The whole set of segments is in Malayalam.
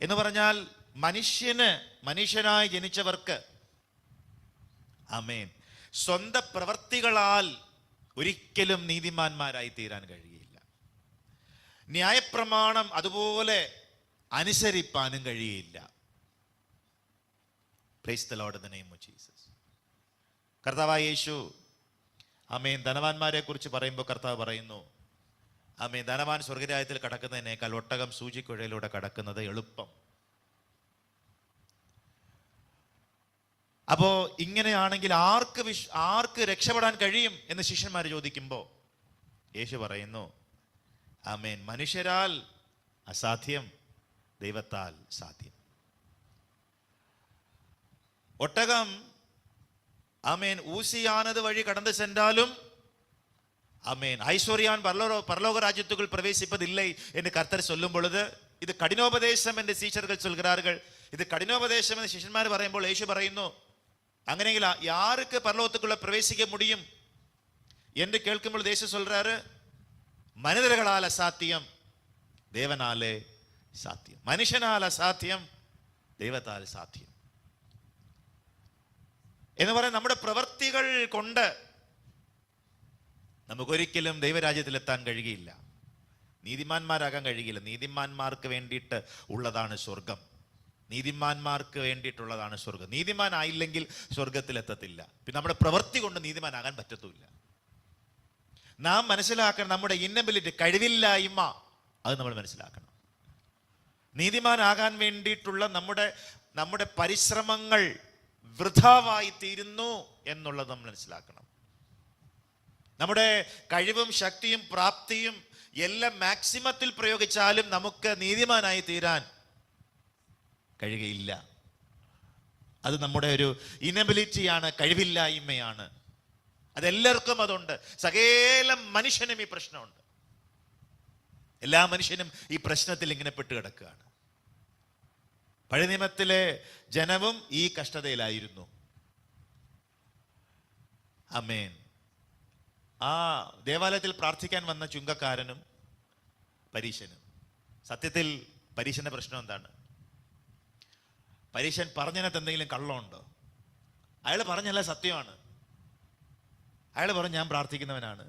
എന്ന് പറഞ്ഞാൽ മനുഷ്യനായി ജനിച്ചവർക്ക് ആമേൻ സ്വന്തം പ്രവർത്തികളാൽ ഒരിക്കലും നീതിമാന്മാരായി തീരാൻ കഴിയില്ല. ന്യായപ്രമാണം അതുപോലെ അനുസരിപ്പാനും കഴിയില്ല. Price the Lord in the name of Jesus. കർത്താവായ യേശു ആമേൻ ധനവാന്മാരെ കുറിച്ച് പറയുമ്പോൾ കർത്താവ് പറയുന്നു, ആമേൻ ധനവാൻ സ്വർഗരാജ്യത്തിൽ കടക്കുന്നതിനേക്കാൾ ഒട്ടകം സൂചിക്കുഴയിലൂടെ കടക്കുന്നത് എളുപ്പം. അപ്പോ ഇങ്ങനെയാണെങ്കിൽ ആർക്ക് രക്ഷപ്പെടാൻ കഴിയും എന്ന് ശിഷ്യന്മാർ ചോദിക്കുമ്പോൾ യേശു പറയുന്നു, ആമേൻ മനുഷ്യരാൽ അസാധ്യം, ദൈവത്താൽ സാധ്യം. ഒട്ടകം ആമേൻ ஊசியானது வழி கடந்து சென்றாலும் ஆமேன் ஐஸ்வர்யான் பரலோக ராஜ்யத்துக்குள் பிரவேசிப்பதில்லை என்று கர்த்தர் சொல்லும் பொழுது இது கடினோபதேசம் என்று சீஷர்கள் சொல்கிறார்கள். இது கடினோபதேசம் എന്ന് ശിഷ്യന്മാർ പറയുമ്പോൾ യേശു പറയുന്നു, അങ്ങനെയെങ്കിൽ யாருக்கு பரலோகத்துக்குள்ள பிரவேசிக்க முடியும் என்று கேட்கும்போது യേശു சொல்றாரு, மனிதர்களால் அசாத்தியம், தேவனாலே சாத்தியம். மனுஷனால் அசாத்தியம், ദൈവത്താൽ സാധ്യം. എന്ന് പറയാൻ നമ്മുടെ പ്രവർത്തികൾ കൊണ്ട് നമുക്കൊരിക്കലും ദൈവരാജ്യത്തിലെത്താൻ കഴിയില്ല, നീതിമാന്മാരാകാൻ കഴിയില്ല. നീതിമാന്മാർക്ക് വേണ്ടിയിട്ട് ഉള്ളതാണ് സ്വർഗം. നീതിമാന്മാർക്ക് വേണ്ടിയിട്ടുള്ളതാണ് സ്വർഗം. നീതിമാനായില്ലെങ്കിൽ സ്വർഗത്തിലെത്തത്തില്ല. പിന്നെ നമ്മുടെ പ്രവൃത്തി കൊണ്ട് നീതിമാനാകാൻ പറ്റത്തുമില്ല. നാം മനസ്സിലാക്കണം നമ്മുടെ ഇന്നബിലിറ്റി, കഴിവില്ലായ്മ, അത് നമ്മൾ മനസ്സിലാക്കണം. നീതിമാനാകാൻ വേണ്ടിയിട്ടുള്ള നമ്മുടെ പരിശ്രമങ്ങൾ വൃഥാവായി തീരുന്നു എന്നുള്ളത് നമ്മൾ മനസ്സിലാക്കണം. നമ്മുടെ കഴിവും ശക്തിയും പ്രാപ്തിയും എല്ലാം മാക്സിമത്തിൽ പ്രയോഗിച്ചാലും നമുക്ക് നീതിമാനായി തീരാൻ കഴിയുകയില്ല. അത് നമ്മുടെ ഒരു ഇനബിലിറ്റിയാണ്, കഴിവില്ലായ്മയാണ്. അതെല്ലാവർക്കും അതുണ്ട്. സകല മനുഷ്യനും ഈ പ്രശ്നമുണ്ട്. എല്ലാ മനുഷ്യനും ഈ പ്രശ്നത്തിൽ ഇങ്ങനെ പെട്ട് കിടക്കുകയാണ്. പഴയ നിയമത്തിലെ ജനവും ഈ കഷ്ടതയിലായിരുന്നു. ആമേൻ. ആ ദേവാലയത്തിൽ പ്രാർത്ഥിക്കാൻ വന്ന ചുങ്കക്കാരനും പരീശനും, സത്യത്തിൽ പരീശന്റെ പ്രശ്നം എന്താണ്? പരീശൻ പറഞ്ഞതിനകത്ത് എന്തെങ്കിലും കള്ളമുണ്ടോ? അയാൾ പറഞ്ഞല്ല സത്യമാണ്. അയാൾ പറഞ്ഞു, ഞാൻ പ്രാർത്ഥിക്കുന്നവനാണ്,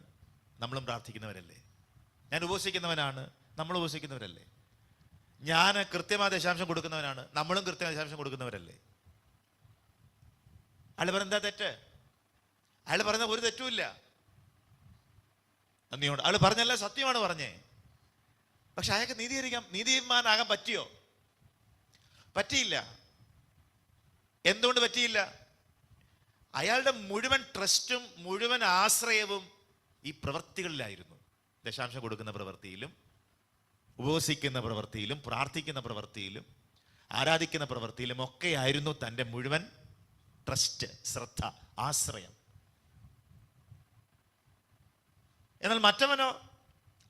നമ്മളും പ്രാർത്ഥിക്കുന്നവരല്ലേ. ഞാൻ ഉപവസിക്കുന്നവനാണ്, നമ്മൾ ഉപവസിക്കുന്നവരല്ലേ. ഞാൻ കൃത്യമായ ദശാംശം കൊടുക്കുന്നവനാണ്, നമ്മളും കൃത്യമായ ദശാംശം കൊടുക്കുന്നവരല്ലേ. അയാൾ പറഞ്ഞ എന്താ തെറ്റ്? അയാൾ പറഞ്ഞ ഒരു തെറ്റുമില്ല. നന്ദിയോട് അയാൾ പറഞ്ഞല്ല, സത്യമാണ് പറഞ്ഞേ. പക്ഷെ അയാൾക്ക് നീതിമാനാകാൻ പറ്റിയോ? പറ്റിയില്ല. എന്തുകൊണ്ട് പറ്റിയില്ല? അയാളുടെ മുഴുവൻ ട്രസ്റ്റും മുഴുവൻ ആശ്രയവും ഈ പ്രവൃത്തികളിലായിരുന്നു. ദശാംശം കൊടുക്കുന്ന പ്രവൃത്തിയിലും, ഉപവസിക്കുന്ന പ്രവൃത്തിയിലും, പ്രാർത്ഥിക്കുന്ന പ്രവൃത്തിയിലും, ആരാധിക്കുന്ന പ്രവൃത്തിയിലും ഒക്കെയായിരുന്നു തൻ്റെ മുഴുവൻ ട്രസ്റ്റ്, ശ്രദ്ധ, ആശ്രയം. എന്നാൽ മറ്റവനോ,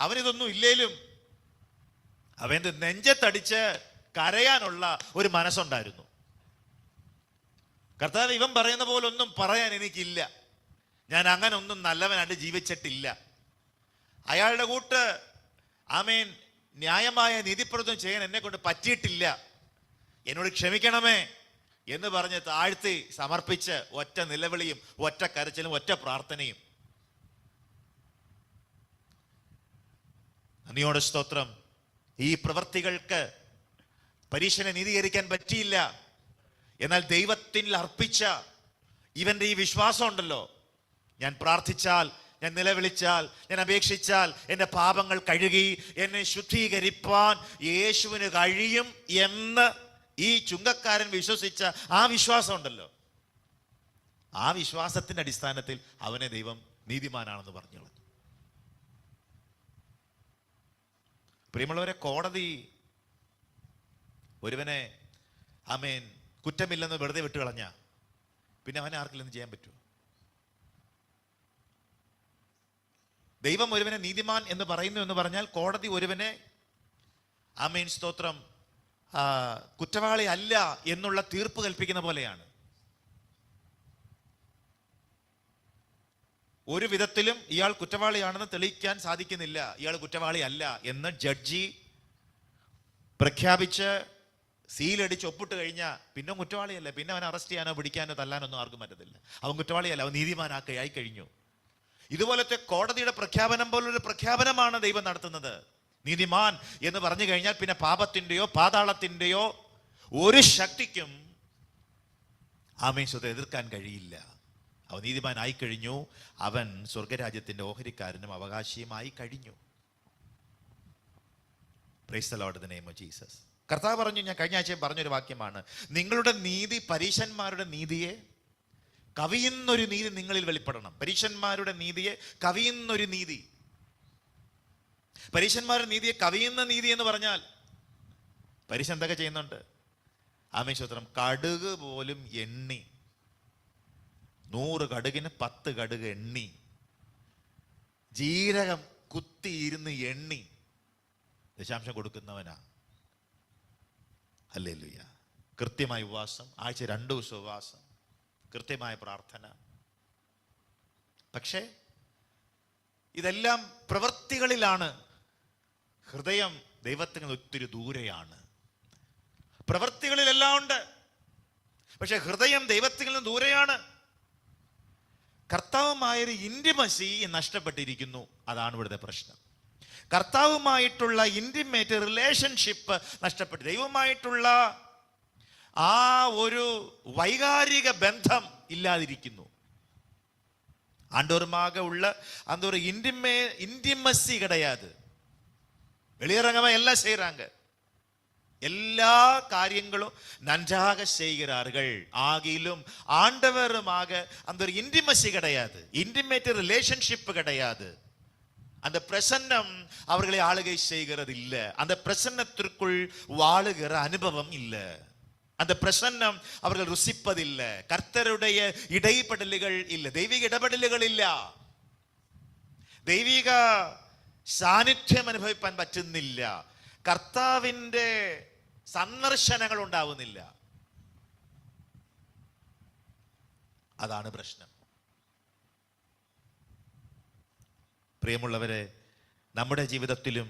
അവനിതൊന്നും ഇല്ലേലും അവൻ്റെ നെഞ്ചത്തടിച്ച് കരയാനുള്ള ഒരു മനസ്സുണ്ടായിരുന്നു. കർത്താവ് ഇവൻ പറയുന്ന പോലെ ഒന്നും പറയാൻ എനിക്കില്ല, ഞാൻ അങ്ങനെ ഒന്നും നല്ലവനായിട്ട് ജീവിച്ചിട്ടില്ല. അയാളുടെ കൂട്ട് ആമേൻ ന്യായമായ നീതിപ്രവർത്തനം ചെയ്യാൻ എന്നെ കൊണ്ട് പറ്റിയിട്ടില്ല, എന്നോട് ക്ഷമിക്കണമേ എന്ന് പറഞ്ഞ് താഴ്ത്തി സമർപ്പിച്ച് ഒറ്റ നിലവിളിയും ഒറ്റ കരച്ചിലും ഒറ്റ പ്രാർത്ഥനയും. നന്ദിയോടെ സ്തോത്രം. ഈ പ്രവൃത്തികൾക്ക് പരീശനെ നീതീകരിക്കാൻ പറ്റിയില്ല. എന്നാൽ ദൈവത്തിൽ അർപ്പിച്ച ഇവന്റെ ഈ വിശ്വാസം ഉണ്ടല്ലോ, ഞാൻ പ്രാർത്ഥിച്ചാൽ, ഞാൻ നിലവിളിച്ചാൽ, ഞാൻ അപേക്ഷിച്ചാൽ എൻ്റെ പാപങ്ങൾ കഴുകി എന്നെ ശുദ്ധീകരിപ്പാൻ യേശുവിന് കഴിയും എന്ന് ഈ ചുങ്കക്കാരൻ വിശ്വസിച്ച ആ വിശ്വാസം ഉണ്ടല്ലോ, ആ വിശ്വാസത്തിന്റെ അടിസ്ഥാനത്തിൽ അവനെ ദൈവം നീതിമാനാണെന്ന് പറഞ്ഞു. പ്രിയമുള്ളവരെ, കോടതി ഒരുവനെ ആമേൻ കുറ്റമില്ലെന്ന് വെറുതെ വിട്ടുകളഞ്ഞ പിന്നെ അവനെ ആർക്കില്ലെന്ന് ചെയ്യാൻ പറ്റുമോ? ദൈവം ഒരുവനെ നീതിമാൻ എന്ന് പറയുന്നു എന്ന് പറഞ്ഞാൽ കോടതി ഒരുവനെ ആമേൻ സ്തോത്രം കുറ്റവാളി അല്ല എന്നുള്ള തീർപ്പ് കൽപ്പിക്കുന്ന പോലെയാണ്. ഒരു വിധത്തിലും ഇയാൾ കുറ്റവാളിയാണെന്ന് തെളിയിക്കാൻ സാധിക്കുന്നില്ല, ഇയാൾ കുറ്റവാളി അല്ല എന്ന് ജഡ്ജി പ്രഖ്യാപിച്ച് സീലടിച്ച് ഒപ്പിട്ട് കഴിഞ്ഞാൽ പിന്നെ കുറ്റവാളിയല്ല. പിന്നെ അവനെ അറസ്റ്റ് ചെയ്യാനോ പിടിക്കാനോ തല്ലാനോ ഒന്നും ആർക്കും പറ്റത്തില്ല. അവൻ കുറ്റവാളിയല്ല, അവൻ നീതിമാനായി കഴിഞ്ഞു. ഇതുപോലത്തെ കോടതിയുടെ പ്രഖ്യാപനം പോലൊരു പ്രഖ്യാപനമാണ് ദൈവം നടത്തുന്നത്. നീതിമാൻ എന്ന് പറഞ്ഞു കഴിഞ്ഞാൽ പിന്നെ പാപത്തിൻ്റെയോ പാതാളത്തിൻ്റെയോ ഒരു ശക്തിക്കും ആമേൻ സ്വത്തെ എതിർക്കാൻ കഴിയില്ല. അവൻ നീതിമാനായി കഴിഞ്ഞു. അവൻ സ്വർഗരാജ്യത്തിന്റെ ഓഹരിക്കാരനും അവകാശിയുമായി കഴിഞ്ഞു. Price the Lord, in the name of Jesus. കർത്താവ് പറഞ്ഞു, ഞാൻ കഴിഞ്ഞ ആഴ്ച പറഞ്ഞൊരു വാക്യമാണ്, നിങ്ങളുടെ നീതി പരീശന്മാരുടെ നീതിയെ കവിയുന്നൊരു നീതി നിങ്ങളിൽ വെളിപ്പെടണം. പരീശന്മാരുടെ നീതിയെ കവിയുന്നൊരു നീതി. പരീശന്മാരുടെ നീതിയെ കവിയുന്ന നീതി എന്ന് പറഞ്ഞാൽ പരീശൻ എന്തൊക്കെ ചെയ്യുന്നുണ്ട്? ആമേൻ സ്തോത്രം. കടുക് പോലും എണ്ണി, 100 കടുകിന് 10 കടുക് എണ്ണി, ജീരകം കുത്തിയിരുന്ന് എണ്ണി ദശാംശം കൊടുക്കുന്നവനാ. ഹല്ലേലൂയ. കൃത്യമായ ഉപവാസം, ആഴ്ച 2 ദിവസം ഉപവാസം, കൃത്യമായ പ്രാർത്ഥന. പക്ഷേ ഇതെല്ലാം പ്രവൃത്തികളിലാണ്. ഹൃദയം ദൈവത്തിന് ഒത്തിരി ദൂരെയാണ്. പ്രവൃത്തികളിലെല്ലാം ഉണ്ട്, പക്ഷെ ഹൃദയം ദൈവത്തിൽ നിന്ന് ദൂരെയാണ്. കർത്താവുമായൊരു ഇന്റിമസി നഷ്ടപ്പെട്ടിരിക്കുന്നു. അതാണ് ഇവിടുത്തെ പ്രശ്നം. കർത്താവുമായിട്ടുള്ള ഇന്റിമേറ്റ് റിലേഷൻഷിപ്പ് നഷ്ടപ്പെട്ടു. ദൈവവുമായിട്ടുള്ള ആ ഒരു വൈകാരിക ബന്ധം ഇല്ലാതിരിക്കുന്നു. ஆண்டவருமாக உள்ள அந்த ஒரு இன்டிமசி கிடையாது. வெளியரங்கமா எல்லாம் செய்யறாங்க, எல்லா காரியங்களும் நன்றாக செய்கிறார்கள். ஆகிலும் ஆண்டவருமாக அந்த ஒரு இன்டிமசி கிடையாது, இன்டிமேட் ரிலேஷன்ஷிப் கிடையாது. அந்த பிரசன்னம் அவர்களை ஆளுகை செய்கிறது இல்ல. அந்த பிரசன்னத்திற்குள் வாழுகிற அனுபவம் இல்ல. அந்த பிரசன்னம் அவர்கள் ருசிப்பதில்லை. கர்த்தருடைய இடைப்படலுகள் இல்லை, ദൈവിക ഇടപെടലുകൾ ഇല്ല, ദൈവിക സാന്നിധ്യം അനുഭവിക്കാൻ പറ്റുന്നില്ല, കർത്താവിന്റെ സന്ദർശനങ്ങൾ ഉണ്ടാവുന്നില്ല. അതാണ് പ്രശ്നം. പ്രിയമുള്ളവരെ, നമ്മുടെ ജീവിതത്തിലും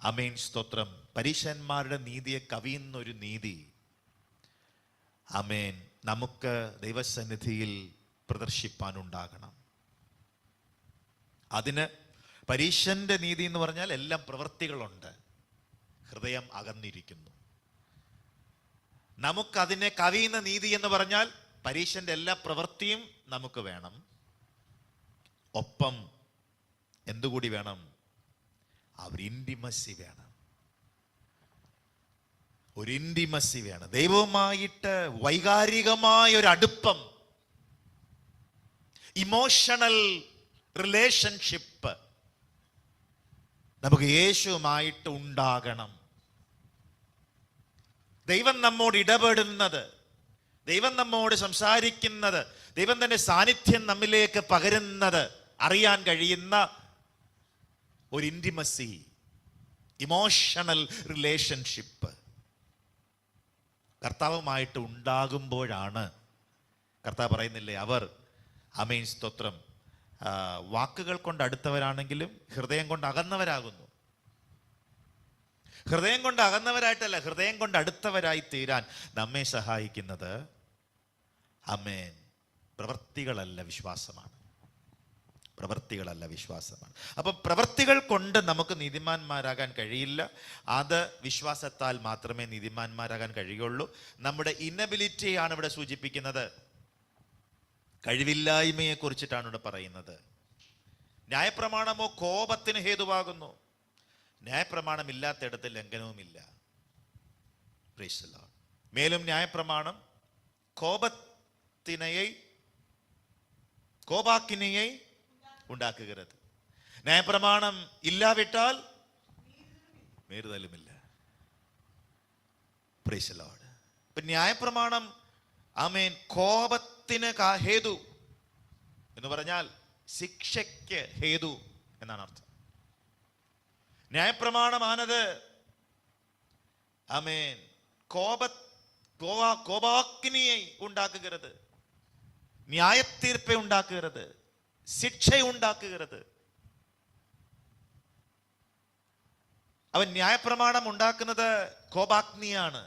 ആമേൻ സ്തോത്രം, പരീശന്മാരുടെ നീതിയെ കവിയുന്ന ഒരു നീതി ആമേൻ നമുക്ക് ദൈവസന്നിധിയിൽ പ്രദർശിപ്പാനുണ്ടാകണം. അതിന് പരീശന്റെ നീതി എന്ന് പറഞ്ഞാൽ എല്ലാം പ്രവൃത്തികളുണ്ട്, ഹൃദയം അകന്നിരിക്കുന്നു. നമുക്കതിനെ കവിയുന്ന നീതി എന്ന് പറഞ്ഞാൽ പരീശന്റെ എല്ലാ പ്രവൃത്തിയും നമുക്ക് വേണം, ഒപ്പം എന്തുകൂടി വേണം? അവർ ഇന്റിമസി വേണം. ഒരു ഇന്റിമസി വേണം. ദൈവവുമായിട്ട് വൈകാരികമായ ഒരു അടുപ്പം, ഇമോഷണൽ റിലേഷൻഷിപ്പ് നമുക്ക് യേശുവുമായിട്ട് ഉണ്ടാകണം. ദൈവം നമ്മോട് ഇടപെടുന്നത്, ദൈവം നമ്മോട് സംസാരിക്കുന്നത്, ദൈവം തന്റെ സാന്നിധ്യം നമ്മിലേക്ക് പകരുന്നത് അറിയാൻ കഴിയുന്ന ഒരു ഇന്റിമസി, ഇമോഷണൽ റിലേഷൻഷിപ്പ് കർത്താവുമായിട്ട് ഉണ്ടാകുമ്പോഴാണ്. കർത്താവ് പറയുന്നില്ലേ, അവർ ആമേൻ സ്തോത്രം വാക്കുകൾ കൊണ്ട് അടുത്തവരാണെങ്കിലും ഹൃദയം കൊണ്ട് അകന്നവരാകുന്നു. ഹൃദയം കൊണ്ട് അകന്നവരായിട്ടല്ല, ഹൃദയം കൊണ്ട് അടുത്തവരായി തീരാൻ നമ്മെ സഹായിക്കുന്നത് ആമേൻ പ്രവൃത്തികളല്ല, വിശ്വാസമാണ്. പ്രവൃത്തികളല്ല, വിശ്വാസമാണ്. അപ്പൊ പ്രവൃത്തികൾ കൊണ്ട് നമുക്ക് നീതിമാന്മാരാകാൻ കഴിയില്ല. അത് വിശ്വാസത്താൽ മാത്രമേ നീതിമാന്മാരാകാൻ കഴിയുള്ളൂ. നമ്മുടെ ഇന്നബിലിറ്റിയാണ് ഇവിടെ സൂചിപ്പിക്കുന്നത്, കഴിവില്ലായ്മയെ കുറിച്ചിട്ടാണ് ഇവിടെ പറയുന്നത്. ന്യായപ്രമാണമോ കോപത്തിന് ഹേതുവാകുന്നു. ന്യായപ്രമാണം ഇല്ലാത്തയിടത്ത് ലംഘനവുമില്ല. Praise the Lord. മേലും ന്യായപ്രമാണം கோபாக்கினையை உண்டாக்குகிறது. நியாயப்பிரமாணம் இல்லாவிட்டால் மீறுதலுமில்லை. Price the Lord. ഇപ്പൊ ന്യായപ്രമാണം ആമേൻ കോപത്തിന് ഹേതു എന്ന് പറഞ്ഞാൽ ശിക്ഷയ്ക്ക് ഹേതു എന്നാണ് അർത്ഥം. ന്യായപ്രമാണമാണത് ആമേൻ கோபாக்கினியை உண்டாக்குகிறது, நியாய தீர்ப்பை உண்டாக்குகிறது, ശിക്ഷ ഉണ്ടാക്കുகிறது. അവൻ ന്യായപ്രമാണം ഉണ്ടാക്കുന്നത് കോപാഗ്നിയാണ്,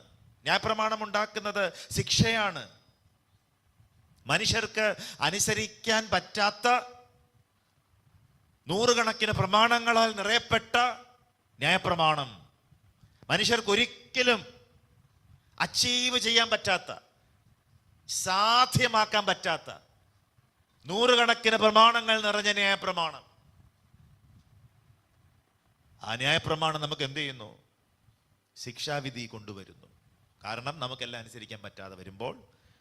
ന്യായപ്രമാണം ഉണ്ടാക്കുന്നത് ശിക്ഷയാണ്. മനുഷ്യർക്ക് അനുസരിക്കാൻ പറ്റാത്ത നൂറുകണക്കിന് പ്രമാണങ്ങളാൽ നിറയപ്പെട്ട ന്യായപ്രമാണം, മനുഷ്യർക്ക് ഒരിക്കലും അച്ചീവ് ചെയ്യാൻ പറ്റാത്ത, സാധ്യമാക്കാൻ പറ്റാത്ത നൂറുകണക്കിന് പ്രമാണങ്ങൾ നിറഞ്ഞ ന്യായപ്രമാണം. ആ ന്യായപ്രമാണം നമുക്ക് എന്ത് ചെയ്യുന്നു? ശിക്ഷാവിധി കൊണ്ടുവരുന്നു. കാരണം നമുക്കെല്ലാം അനുസരിക്കാൻ പറ്റാതെ വരുമ്പോൾ,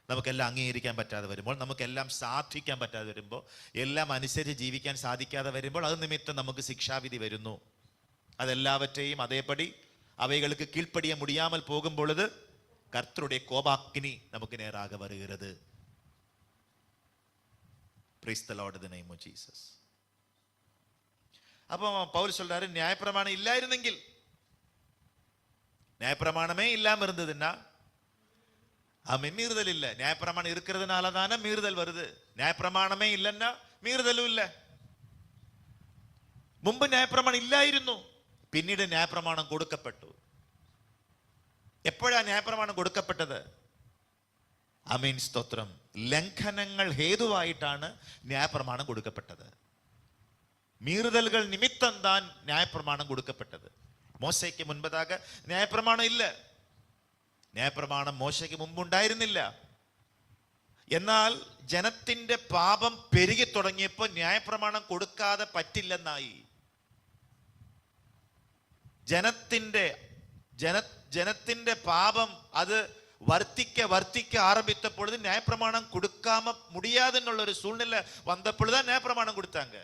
നമുക്കെല്ലാം അംഗീകരിക്കാൻ പറ്റാതെ വരുമ്പോൾ, നമുക്കെല്ലാം സാധിക്കാൻ പറ്റാതെ വരുമ്പോൾ, എല്ലാം അനുസരിച്ച് ജീവിക്കാൻ സാധിക്കാതെ വരുമ്പോൾ, അത് നിമിത്തം നമുക്ക് ശിക്ഷാവിധി വരുന്നു. അതെല്ലാവറ്റെയും അതേപടി അവയ്കൾക്ക് കീഴ്പ്പടിയ മുടിയാമൽ പോകുമ്പോൾ ഇത് കർത്തരുടെ കോപാഗ്നി നമുക്ക് നേരാകെ വരുகிறது. Praise the Lord in the name of Jesus. அப்போ பவுல் சொல்றாரு, நியாயப்பிரமாணம் இல்லாயிருந்தெങ്കിൽ, நியாயப்பிரமாணமே இல்லாம இருந்ததுன்னா மீறுதல் இல்லை. நியாயப்பிரமாணம் இருக்கிறதுனால தானே மீறுதல் வருது. நியாயப்பிரமாணமே இல்லைன்னா மீறுதலும் இல்லை. മുമ്പ് ന്യായപ്രമാണം ഇല്ലായിരുന്നു, പിന്നീട് ന്യായപ്രമാണം കൊടുക്കപ്പെട്ടു. എപ്പോഴാണ് ന്യായപ്രമാണം കൊടുക്കപ്പെട്ടത്? ആമേൻ, സ്തോത്രം. ലംഘനങ്ങൾ ഹേതുവായിട്ടാണ് ന്യായപ്രമാണം കൊടുക്കപ്പെട്ടത്. മീറുതലുകൾ നിമിത്തം താൻ ന്യായപ്രമാണം കൊടുക്കപ്പെട്ടത്. മോശയ്ക്ക് മുൻപதாக ന്യായപ്രമാണം ഇല്ല. ന്യായപ്രമാണം മോശയ്ക്ക് മുമ്പുണ്ടായിരുന്നില്ല. എന്നാൽ ജനത്തിന്റെ പാപം പെരുകി തുടങ്ങിയപ്പോൾ ന്യായപ്രമാണം കൊടുക്കാതെ പറ്റില്ലെന്നായി. ജനത്തിന്റെ പാപം അത് വർത്തിക്ക ആരംഭിച്ചപ്പോൾ ന്യായപ്രമാണം കൊടുക്കാമ മുടിയാതെന്നുള്ള ഒരു സൂழ்நிலை വന്നപ്പോഴുதான் ന്യായപ്രമാണം കൊടുത്താങ്ക.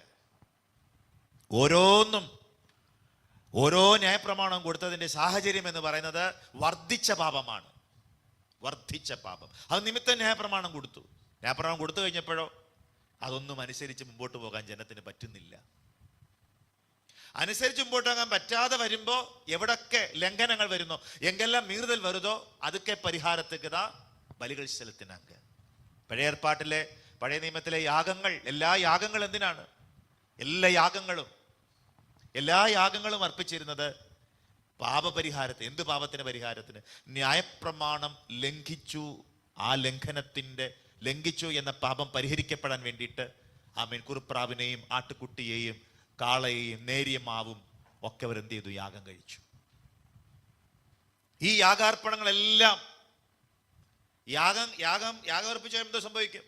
ഓരോ ന്യായപ്രമാണം കൊടുത്തതിന്റെ സാഹചര്യം എന്ന് പറയുന്നത് വർദ്ധിച്ച പാപമാണ്. വർദ്ധിച്ച പാപം, അത് നിമിത്തം ന്യായപ്രമാണം കൊടുത്തു. ന്യായപ്രമാണം കൊടുത്തു കഴിഞ്ഞപ്പോഴോ അതൊന്നും അനുസരിച്ച് മുമ്പോട്ട് പോകാൻ ജനത്തിന് പറ്റുന്നില്ല. അനുസരിച്ച് മുമ്പോട്ട് പോകാൻ പറ്റാതെ വരുമ്പോ എവിടൊക്കെ ലംഘനങ്ങൾ വരുന്നോ, എങ്കെല്ലാം മീറുതൽ വരുതോ അതൊക്കെ പരിഹാരത്തേക്ക് ബലികൾ ചെലുത്തിനാങ്ക. പഴയ ഏർപ്പാട്ടിലെ, പഴയ നിയമത്തിലെ യാഗങ്ങൾ, എല്ലാ യാഗങ്ങൾ എന്തിനാണ്? എല്ലാ യാഗങ്ങളും അർപ്പിച്ചിരുന്നത് പാപപരിഹാരത്തിന്. എന്ത് പാപത്തിന് പരിഹാരത്തിന്? ന്യായപ്രമാണം ലംഘിച്ചു, ആ ലംഘിച്ചു എന്ന പാപം പരിഹരിക്കപ്പെടാൻ വേണ്ടിയിട്ട് ആമേൻ കുറുപ്രാവിനെയും ആട്ടുകുട്ടിയെയും കാളയെയും നേരിയ മാവും ഒക്കെ അവർ എന്ത് ചെയ്തു? യാഗം കഴിച്ചു. ഈ യാഗാർപ്പണങ്ങളെല്ലാം യാഗമർപ്പിച്ച എന്തോ സംഭവിക്കും?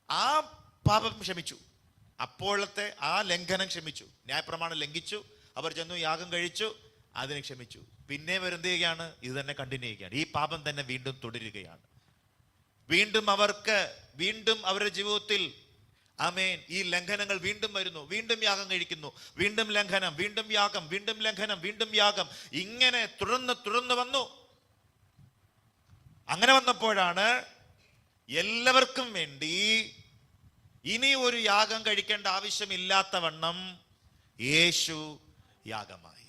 ആ പാപം ക്ഷമിച്ചു, അപ്പോഴത്തെ ആ ലംഘനം ക്ഷമിച്ചു. ന്യായപ്രമാണം ലംഘിച്ചു, അവർ ചെന്നു യാഗം കഴിച്ചു, അതിനെ ക്ഷമിച്ചു. പിന്നെ അവരെന്ത് ചെയ്യുകയാണ്? ഇത് തന്നെ കണ്ടിന്യൂ ചെയ്യുകയാണ്. ഈ പാപം തന്നെ വീണ്ടും തുടരുകയാണ്. വീണ്ടും അവരുടെ ജീവിതത്തിൽ ആമേൻ ഈ ലംഘനങ്ങൾ വീണ്ടും വരുന്നു. വീണ്ടും യാഗം കഴിക്കുന്നു, വീണ്ടും ലംഘനം, വീണ്ടും യാഗം, വീണ്ടും ലംഘനം, വീണ്ടും യാഗം. ഇങ്ങനെ തുടർന്ന് വന്നു. അങ്ങനെ വന്നപ്പോഴാണ് എല്ലാവർക്കും വേണ്ടി ഇനി ഒരു യാഗം കഴിക്കേണ്ട ആവശ്യമില്ലാത്ത വണ്ണം യേശു യാഗമായി.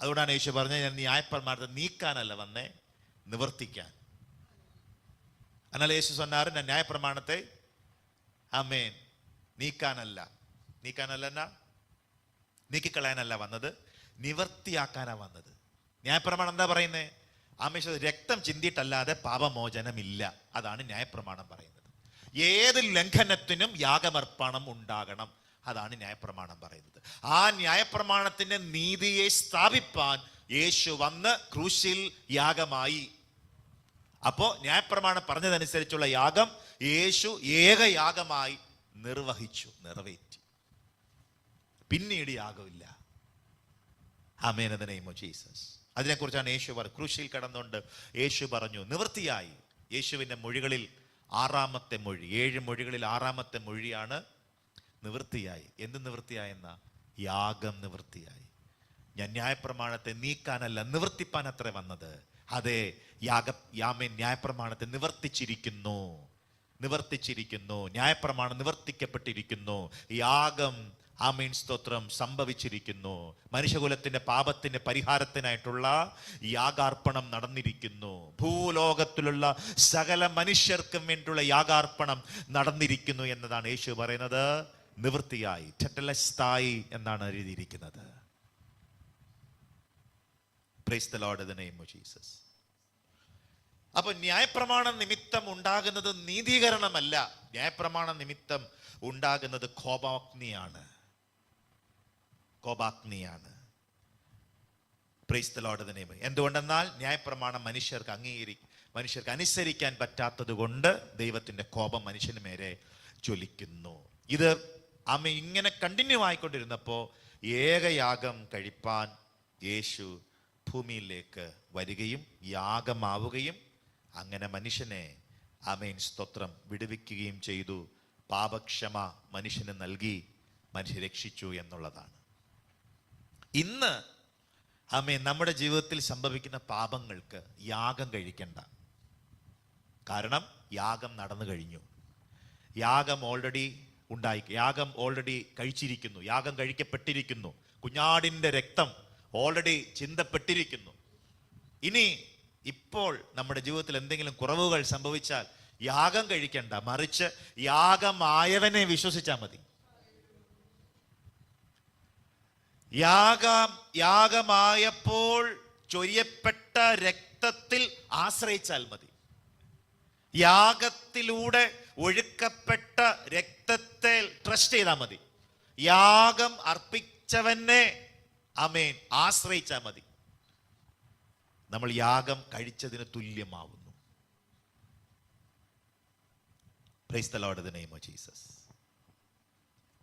അതുകൊണ്ടാണ് യേശു പറഞ്ഞത്, ഞാൻ ന്യായപ്രമാണത്തെ നീക്കാനല്ല വന്നേ, നിവർത്തിക്കാൻ. എന്നാൽ യേശു சொன்னாரு, ഞാൻ ന്യായപ്രമാണത്തെ ആമേൻ നീക്കാനല്ല നീക്കിക്കളയാനല്ല വന്നത്, നിവർത്തിയാക്കാനാ വന്നത്. ന്യായപ്രമാണം എന്താ പറയുന്നേ? ആമേശ രക്തം ചിന്തിയിട്ടല്ലാതെ പാപമോചനമില്ല. അതാണ് ന്യായപ്രമാണം പറയുന്നത്. ഏത് ലംഘനത്തിനും യാഗമർപ്പണം ഉണ്ടാകണം. അതാണ് ന്യായപ്രമാണം പറയുന്നത്. ആ ന്യായപ്രമാണത്തിന്റെ നീതിയെ സ്ഥാപിപ്പാൻ യേശു വന്ന് ക്രൂശിൽ യാഗമായി. അപ്പോ ന്യായപ്രമാണം പറഞ്ഞതനുസരിച്ചുള്ള യാഗം യേശു ഏകയാഗമായി നിറവേറ്റി. പിന്നീട് യാഗമില്ല. Amen, in the name of Jesus. അതിനെക്കുറിച്ചാണ് യേശു ക്രൂശിൽ കിടന്നുകൊണ്ട് യേശു പറഞ്ഞു, നിവൃത്തിയായി. യേശുവിന്റെ മൊഴികളിൽ 6-ാമത്തെ മൊഴി, 7 മൊഴികളിൽ 6-ാമത്തെ മൊഴിയാണ് നിവൃത്തിയായി. എന്ത് നിവൃത്തിയായെന്ന? യാഗം നിവൃത്തിയായി. ഞാൻ ന്യായപ്രമാണത്തെ നീക്കാനല്ല, നിവർത്തിപ്പാൻ അത്ര വന്നത്. അതെ, ന്യായപ്രമാണത്തെ നിവർത്തിച്ചിരിക്കുന്നു. ന്യായപ്രമാണം നിവർത്തിക്കപ്പെട്ടിരിക്കുന്നു. യാഗം ആമേൻ സ്തോത്രം സംഭവിച്ചിരിക്കുന്നു. മനുഷ്യകുലത്തിന്റെ പാപത്തിന്റെ പരിഹാരത്തിനായിട്ടുള്ള യാഗാർപ്പണം നടന്നിരിക്കുന്നു. ഭൂലോകത്തിലുള്ള സകല മനുഷ്യർക്കും വേണ്ടിയുള്ള യാഗാർപ്പണം നടന്നിരിക്കുന്നു എന്നതാണ് യേശു പറയുന്നത്. നിവൃത്തിയായി, ടെറ്റലസ്തായി എന്നാണ് എഴുതിയിരിക്കുന്നത്. Praise the Lord in the name of Jesus. അപ്പൊ ന്യായപ്രമാണം നിമിത്തം ഉണ്ടാകുന്നത് നീതീകരണമല്ല, ന്യായപ്രമാണം നിമിത്തം ഉണ്ടാകുന്നത് കോപാഗ്നിയാണ്. Praise the Lord the name. എന്തുകൊണ്ടെന്നാൽ ന്യായപ്രമാണം മനുഷ്യർക്ക് അനുസരിക്കാൻ പറ്റാത്തത് കൊണ്ട് ദൈവത്തിന്റെ കോപം മനുഷ്യന് മേലെ ജ്വലിക്കുന്നു. ഇത് ഇങ്ങനെ കണ്ടിന്യൂ ആയിക്കൊണ്ടിരുന്നപ്പോൾ ഏകയാഗം കഴിപ്പാൻ യേശു ഭൂമിയിലേക്ക് വരികയും യാഗമാവുകയും അങ്ങനെ മനുഷ്യനെ സ്തോത്രം വിടുവിക്കുകയും ചെയ്തു. പാപക്ഷമ മനുഷ്യന് നൽകി മനുഷ്യ രക്ഷിച്ചു എന്നുള്ളതാണ്. ഇന്ന് നമ്മുടെ ജീവിതത്തിൽ സംഭവിക്കുന്ന പാപങ്ങൾക്ക് യാഗം കഴിക്കണ്ട. കാരണം യാഗം നടന്നു കഴിഞ്ഞു. യാഗം ഓൾറെഡി കഴിച്ചിരിക്കുന്നു. യാഗം കഴിക്കപ്പെട്ടിരിക്കുന്നു. കുഞ്ഞാടിന്റെ രക്തം ഓൾറെഡി ചിന്തപ്പെട്ടിരിക്കുന്നു. ഇപ്പോൾ നമ്മുടെ ജീവിതത്തിൽ എന്തെങ്കിലും കുറവുകൾ സംഭവിച്ചാൽ യാഗം കഴിക്കണ്ട, മറിച്ച് യാഗമായവനെ വിശ്വസിച്ചാൽ മതി. യാഗമായപ്പോൾ ചൊരിയപ്പെട്ട രക്തത്തിൽ ആശ്രയിച്ചാൽ മതി. യാഗത്തിലൂടെ ഒഴുക്കപ്പെട്ട രക്തത്തെ ട്രസ്റ്റ് ചെയ്താൽ മതി. യാഗം അർപ്പിച്ചവനെ ആശ്രയിച്ചാൽ മതി. നമ്മൾ യാഗം കഴിച്ചതിന് തുല്യമാവുന്നു. Praise the Lord the name of Jesus.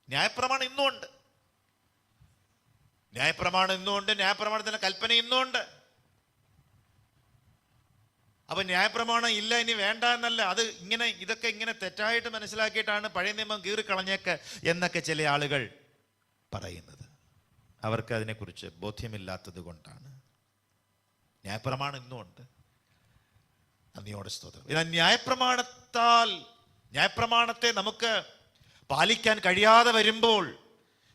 ന്യായപ്രമാണം ഇന്നുമുണ്ട്. ന്യായപ്രമാണത്തിന്റെ കൽപ്പന ഇന്നുമുണ്ട്. അപ്പൊ ന്യായപ്രമാണം ഇല്ല, ഇനി വേണ്ട എന്നല്ല. ഇതൊക്കെ ഇങ്ങനെ തെറ്റായിട്ട് മനസ്സിലാക്കിയിട്ടാണ് പഴയ നിയമം കീറിക്കളഞ്ഞേക്ക് എന്നൊക്കെ ചില ആളുകൾ പറയുന്നത്. അവർക്ക് അതിനെക്കുറിച്ച് ബോധ്യമില്ലാത്തത് കൊണ്ടാണ്. ന്യായപ്രമാണം ഇന്നുമുണ്ട്. നന്ദിയോടെ സ്തോത്രം. ന്യായപ്രമാണത്തെ നമുക്ക് പാലിക്കാൻ കഴിയാതെ വരുമ്പോൾ,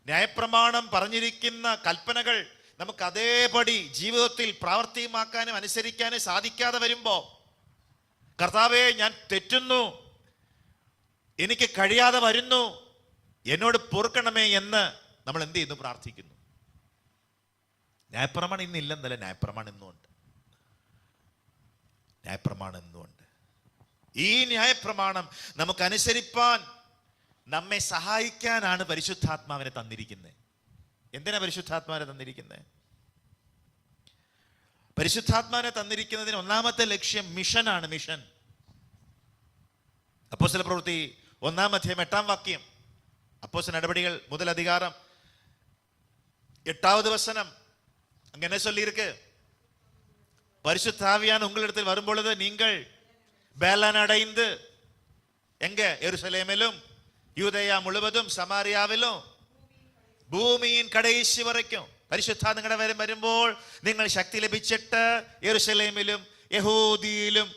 ന്യായപ്രമാണം പറഞ്ഞിരിക്കുന്ന കൽപ്പനകൾ നമുക്ക് അതേപടി ജീവിതത്തിൽ പ്രാവർത്തികമാക്കാനും അനുസരിക്കാനും സാധിക്കാതെ വരുമ്പോൾ, കർത്താവേ ഞാൻ തെറ്റുന്നു, എനിക്ക് കഴിയാതെ വരുന്നു, എന്നോട് പൊറുക്കണമേ എന്ന് നമ്മൾ എന്ത് ചെയ്യുന്നു? പ്രാർത്ഥിക്കുന്നു. ന്യായപ്രമാണം ഇന്നില്ലെന്നല്ല, ന്യായപ്രമാണം ഇന്നുമുണ്ട്. ഈ ന്യായപ്രമാണം നമുക്ക് അനുസരിപ്പാൻ നമ്മെ സഹായിക്കാനാണ് പരിശുദ്ധാത്മാവിനെ തന്നിരിക്കുന്നത്. എന്തിനാ പരിശുദ്ധാത്മാവിനെ തന്നിരിക്കുന്നത്? പരിശുദ്ധാത്മാവിനെ തന്നിരിക്കുന്നതിന് ഒന്നാമത്തെ ലക്ഷ്യം മിഷനാണ്. മിഷൻ. അപ്പോസ്തല പ്രവൃത്തി 1-ാം അധ്യായം 8-ാം വാക്യം, അപ്പോസ്തല നടപടികൾ 1 அதிகாரம் 8வது வசனம் அங்க என்ன சொல்லி இருக்கு? பரிசுத்த ஆவியானவர் உங்களிடத்தில் வரும்பொழுது நீங்கள் பலன் அடைந்து எங்க? எருசலேமிலும் யூதேயா முழுவதும் சமாரியாவிலும் ഭൂമിயின் കടൈശി വരയ്ക്കും പരിശുദ്ധാത്മ നിങ്ങളുടെ വരെ വരുമ്പോൾ നിങ്ങൾ ശക്തി ലഭിച്ചിട്ട് യെരൂശലേമിലും യഹൂദിയിലും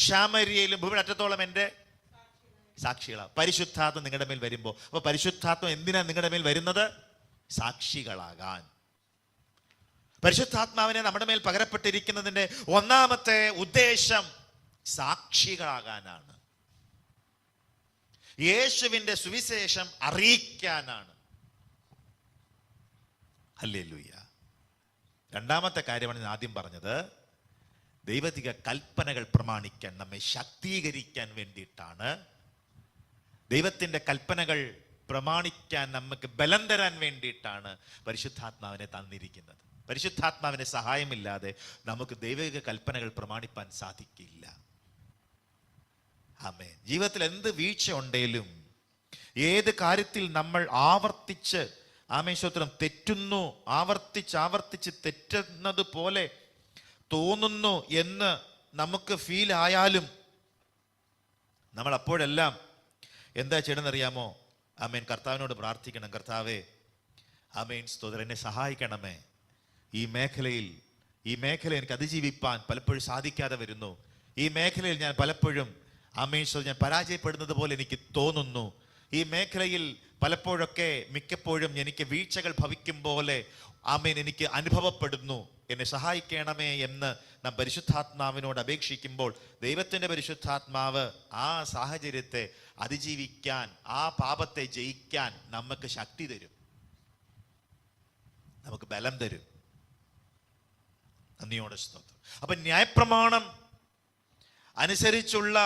ശമര്യയിലും ഭൂമിയുടെ അറ്റത്തോളം എൻ്റെ സാക്ഷികളാണ്. പരിശുദ്ധാത്മ നിങ്ങളുടെ മേൽ വരുമ്പോൾ, അപ്പൊ പരിശുദ്ധാത്മ എന്തിനാ നിങ്ങളുടെ മേൽ വരുന്നത്? സാക്ഷികളാകാൻ. പരിശുദ്ധാത്മാവിനെ നമ്മുടെ മേൽ പകരപ്പെട്ടിരിക്കുന്നതിന്റെ ഒന്നാമത്തെ ഉദ്ദേശം സാക്ഷികളാകാനാണ്. യേശുവിന്റെ സുവിശേഷം അറിയിക്കാനാണ്. ഹല്ലേലൂയ. രണ്ടാമത്തെ കാര്യമാണ് ഞാൻ ആദ്യം പറഞ്ഞത്. ദൈവിക കൽപ്പനകൾ പ്രമാണിക്കാൻ നമ്മെ ശക്തീകരിക്കാൻ വേണ്ടിയിട്ടാണ്. ദൈവത്തിന്റെ കൽപ്പനകൾ പ്രമാണിക്കാൻ നമുക്ക് ബലം തരാൻ വേണ്ടിയിട്ടാണ് പരിശുദ്ധാത്മാവിനെ തന്നിരിക്കുന്നത്. പരിശുദ്ധാത്മാവിന്റെ സഹായമില്ലാതെ നമുക്ക് ദൈവിക കൽപ്പനകൾ പ്രമാണിപ്പാൻ സാധിക്കില്ല. ആമേൻ. ജീവിതത്തിൽ എന്ത് വീഴ്ച ഉണ്ടെങ്കിലും, ഏത് കാര്യത്തിൽ നമ്മൾ ആവർത്തിച്ച് ആമേശ്വത്രം തെറ്റുന്നു, ആവർത്തിച്ച് തെറ്റുന്നത് പോലെ തോന്നുന്നു എന്ന് നമുക്ക് ഫീൽ ആയാലും നമ്മൾ അപ്പോഴെല്ലാം എന്താ ചെയ്യണമെന്നറിയാമോ? ആമേൻ, കർത്താവിനോട് പ്രാർത്ഥിക്കണം. കർത്താവേ, ആമേൻ സ്തോത്രം, എന്നെ സഹായിക്കണമേ. ഈ മേഖലയിൽ എനിക്ക് അതിജീവിപ്പാൻ പലപ്പോഴും സാധിക്കാതെ വരുന്നു. ഈ മേഖലയിൽ ഞാൻ പലപ്പോഴും ആമേൻ സ്തോത്രം ഞാൻ പരാജയപ്പെടുന്നത് പോലെ എനിക്ക് തോന്നുന്നു. ഈ മേഖലയിൽ മിക്കപ്പോഴും എനിക്ക് വീഴ്ചകൾ ഭവിക്കും പോലെ ആമേൻ എനിക്ക് അനുഭവപ്പെടുന്നു. എന്നെ സഹായിക്കണമേ എന്ന് നാം പരിശുദ്ധാത്മാവിനോട് അപേക്ഷിക്കുമ്പോൾ ദൈവത്തിന്റെ പരിശുദ്ധാത്മാവ് ആ സാഹചര്യത്തെ അതിജീവിക്കാൻ, ആ പാപത്തെ ജയിക്കാൻ നമുക്ക് ശക്തി തരും, നമുക്ക് ബലം തരും. നന്ദിയോടെ സ്തോത്രം. അപ്പൊ ന്യായപ്രമാണം അനുസരിച്ചുള്ള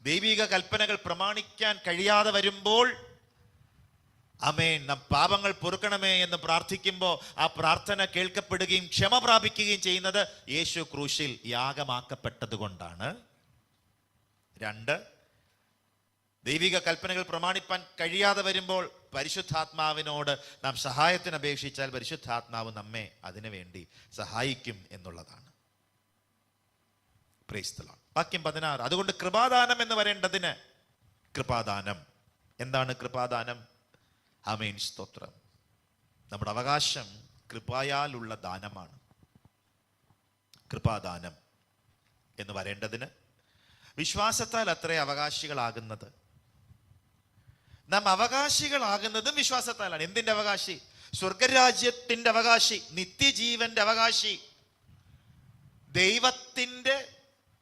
ദൈവിക കൽപ്പനകൾ പ്രമാണിക്കാൻ കഴിയാതെ വരുമ്പോൾ, ആമേൻ, നാം പാപങ്ങൾ പൊറുക്കണമേ എന്ന് പ്രാർത്ഥിക്കുമ്പോൾ ആ പ്രാർത്ഥന കേൾക്കപ്പെടുകയും ക്ഷമ പ്രാപിക്കുകയും ചെയ്യുന്നത് യേശു ക്രൂശിൽ യാഗമാക്കപ്പെട്ടത് കൊണ്ടാണ്. 2, ദൈവിക കൽപ്പനകൾ പ്രമാണിപ്പാൻ കഴിയാതെ വരുമ്പോൾ പരിശുദ്ധാത്മാവിനോട് നാം സഹായത്തിന് അപേക്ഷിച്ചാൽ പരിശുദ്ധാത്മാവ് നമ്മെ അതിനു വേണ്ടി സഹായിക്കും എന്നുള്ളതാണ്. Price the Lord. വാക്യം 16. അതുകൊണ്ട് കൃപാദാനം എന്ന് പറയേണ്ടതിന് കൃപാദാനം. എന്താണ് കൃപാദാനം? ആമേൻ, സ്തോത്രം. നമ്മുടെ അവകാശം കൃപയാലുള്ള ദാനമാണ്. കൃപാദാനം എന്ന് പറയേണ്ടതിന് വിശ്വാസത്താൽ അത്രേ അവകാശികളാകുന്നത്. നാം അവകാശികളാകുന്നതും വിശ്വാസത്താലാണ്. എന്തിന്റെ അവകാശി? സ്വർഗരാജ്യത്തിന്റെ അവകാശി, നിത്യജീവന്റെ അവകാശി, ദൈവത്തിന്റെ